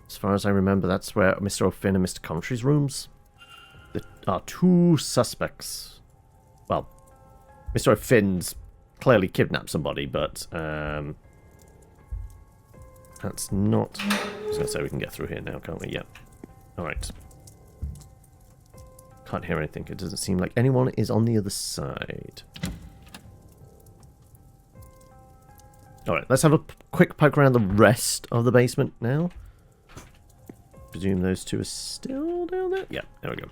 As far as I remember, that's where Mr. O'Finn and Mr. Coventry's rooms. There are two suspects. Well, Mr. O'Finn's clearly kidnapped somebody, but that's not... I was going to say we can get through here now, can't we? Yep. Alright. Can't hear anything. It doesn't seem like anyone is on the other side. Alright, let's have a quick poke around the rest of the basement now. Presume those two are still down there? Yeah, there we go.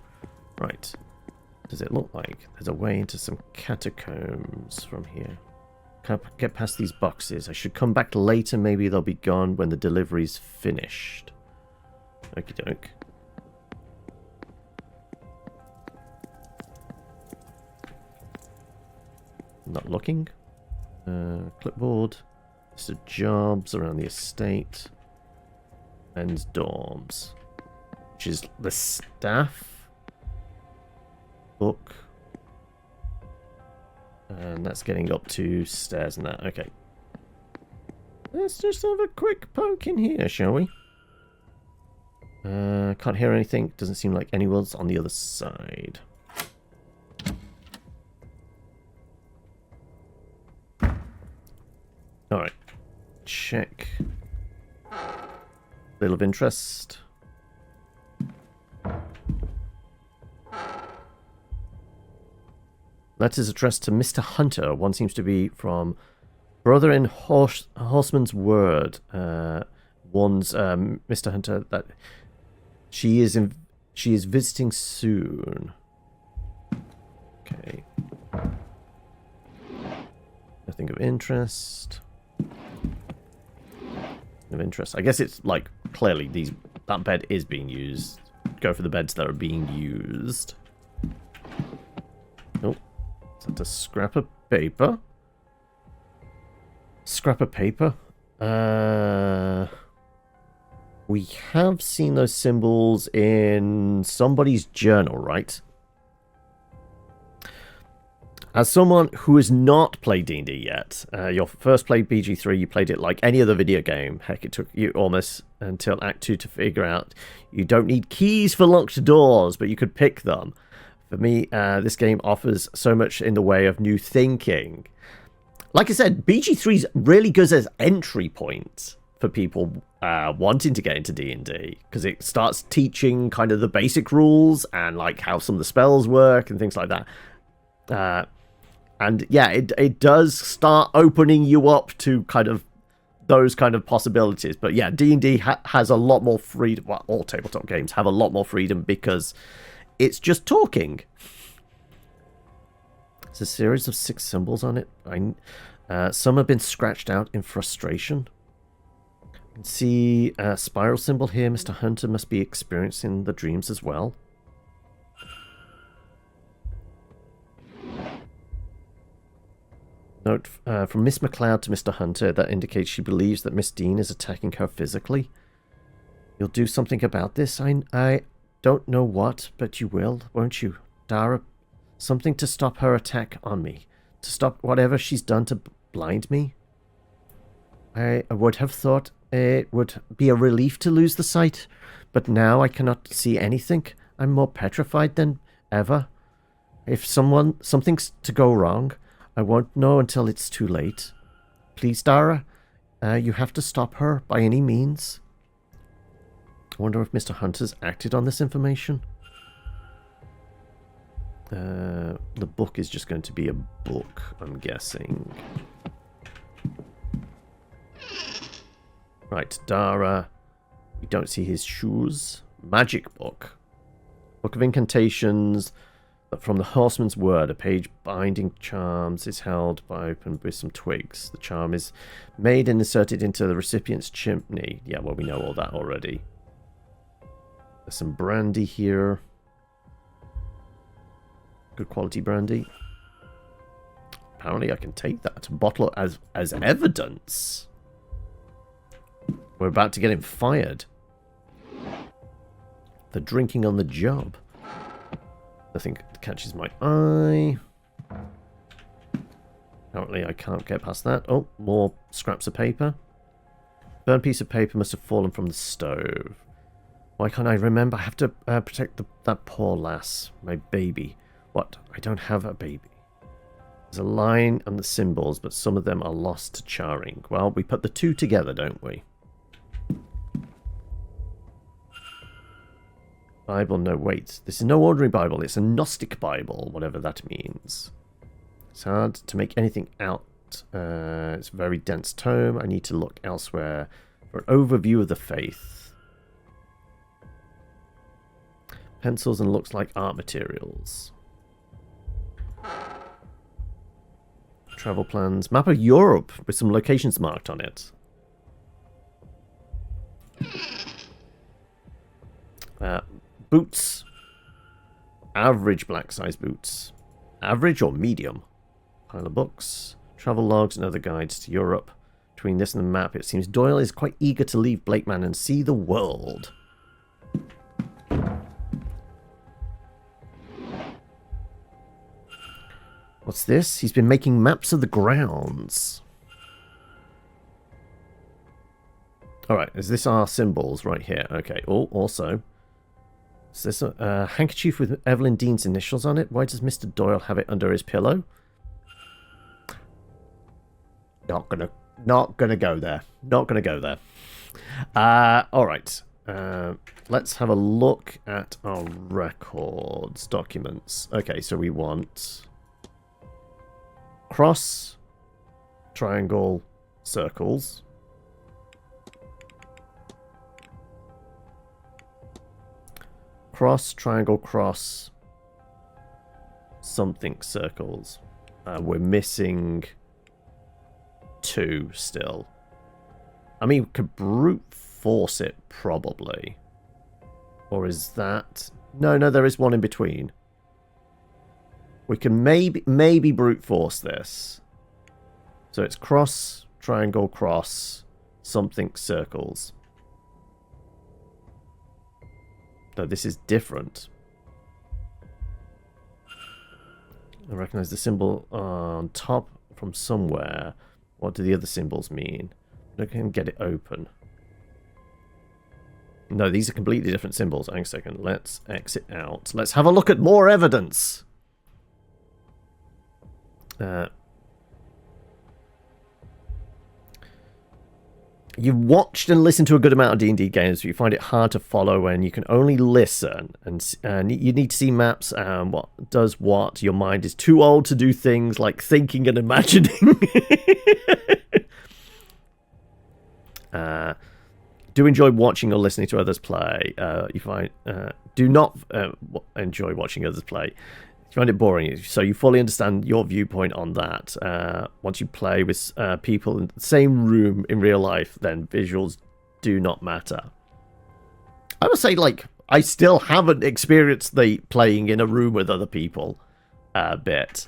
Right. Does it look like there's a way into some catacombs from here? Can't get past these boxes. I should come back later. Maybe they'll be gone when the delivery's finished. Okie doke. Not looking. Clipboard. List of jobs around the estate. Men's dorms. Which is the staff. Book. And that's getting up to stairs and that. Okay. Let's just have a quick poke in here, shall we? Can't hear anything. Doesn't seem like anyone's on the other side. Alright. Check. Little of interest. Letters addressed to Mr. Hunter. One seems to be from Brother in Horseman's Word. One's Mr. Hunter that she is visiting soon. Okay. Nothing of interest. Of interest. I guess it's like clearly that bed is being used. Go for the beds that are being used. Oh. Is that a scrap of paper? Scrap of paper? We have seen those symbols in somebody's journal, right? As someone who has not played D&D yet, your first played BG3, you played it like any other video game. Heck, it took you almost until Act 2 to figure out you don't need keys for locked doors, but you could pick them. For me, this game offers so much in the way of new thinking. Like I said, BG3 is really good as entry point for people wanting to get into D&D, because it starts teaching kind of the basic rules and like how some of the spells work and things like that. And yeah, it does start opening you up to kind of those kind of possibilities. But yeah, D&D has a lot more freedom. Well, all tabletop games have a lot more freedom because it's just talking. There's a series of 6 symbols on it. Some have been scratched out in frustration. You can see a spiral symbol here. Mr. Hunter must be experiencing the dreams as well. Note from Miss McLeod to Mr. Hunter that indicates she believes that Miss Dean is attacking her physically. You'll do something about this. I don't know what, but you will, won't you, Dara? Something to stop her attack on me. To stop whatever she's done to blind me. I would have thought it would be a relief to lose the sight, but now I cannot see anything. I'm more petrified than ever. If something's to go wrong, I won't know until it's too late. Please, Dara, you have to stop her by any means. I wonder if Mr. Hunter's acted on this information. The book is just going to be a book, I'm guessing. Right, Dara. We don't see his shoes. Magic book. Book of Incantations. From the Horseman's Word, a page binding charms is held by open with some twigs. The charm is made and inserted into the recipient's chimney. Yeah, well, we know all that already. There's some brandy here. Good quality brandy. Apparently I can take that bottle as evidence. We're about to get him fired. For drinking on the job. Nothing catches my eye. Apparently I can't get past that. Oh, more scraps of paper. Burned piece of paper must have fallen from the stove. Why can't I remember? I have to protect that poor lass, my baby. What? I don't have a baby. There's a line on the symbols, but some of them are lost to charring. Well, we put the two together, don't we? Bible, no, wait. This is no ordinary Bible. It's a Gnostic Bible, whatever that means. It's hard to make anything out. It's a very dense tome. I need to look elsewhere for an overview of the faith. Pencils and looks like art materials. Travel plans. Map of Europe with some locations marked on it. Boots. Average black size boots. Average or medium? Pile of books. Travel logs and other guides to Europe. Between this and the map, it seems Doyle is quite eager to leave Blake Manor and see the world. What's this? He's been making maps of the grounds. Alright, is this our symbols right here? Okay, oh, also... Is this a handkerchief with Evelyn Dean's initials on it? Why does Mr. Doyle have it under his pillow? Not gonna go there. Not gonna go there. Alright. Let's have a look at our records, documents. Okay, so we want... cross, triangle, circles. Cross, triangle, cross, something, circles. We're missing 2 still. I mean, we could brute force it, probably. Or is that... No, there is one in between. We can maybe brute force this. So it's cross, triangle, cross, something, circles. No, this is different. I recognize the symbol on top from somewhere. What do the other symbols mean? I can get it open. No, these are completely different symbols. Hang a second. Let's exit out. Let's have a look at more evidence. You've watched and listened to a good amount of D&D games, but you find it hard to follow when you can only listen. And you need to see maps and what does what. Your mind is too old to do things like thinking and imagining. Do enjoy watching or listening to others play. You find do not enjoy watching others play. You find it boring, so you fully understand your viewpoint on that. Once you play with people in the same room in real life, then visuals do not matter. I would say, like, I still haven't experienced the playing in a room with other people bit.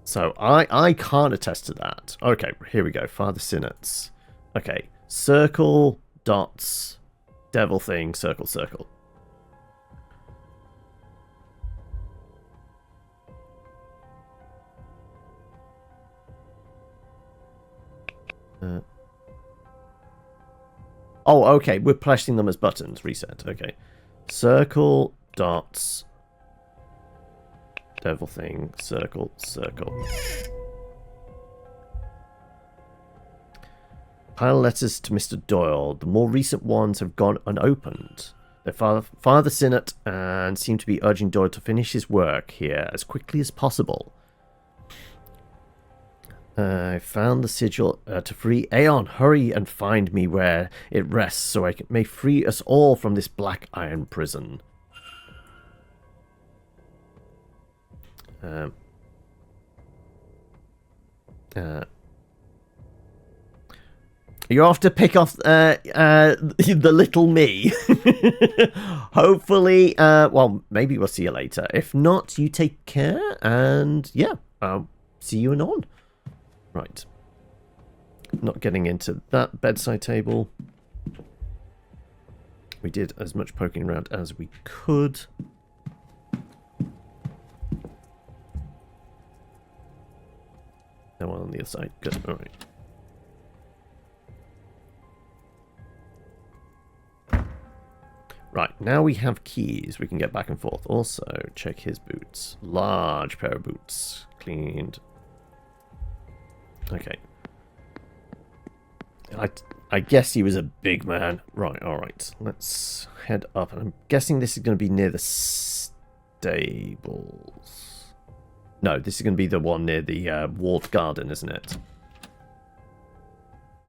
So I can't attest to that. Okay, here we go. Father Synods. Okay, circle, dots, devil thing, circle, circle. Oh, okay, we're pressing them as buttons. Reset, okay. Circle, dots, devil thing, circle, circle. Pile letters to Mr. Doyle. The more recent ones have gone unopened. Their father Sinnott and seem to be urging Doyle to finish his work here as quickly as possible. I found the sigil to free Aeon. Hurry and find me where it rests so I may free us all from this black iron prison. You're off to pick off the little me. Hopefully, well, maybe we'll see you later. If not, you take care, and yeah, see you anon. Right. Not getting into that bedside table. We did as much poking around as we could. No one on the other side. Good. All right. Right, now we have keys. We can get back and forth. Also, check his boots. Large pair of boots. Cleaned. Okay. I guess he was a big man. Right, alright. Let's head up. I'm guessing this is going to be near the stables. No, this is going to be the one near the walled garden, isn't it?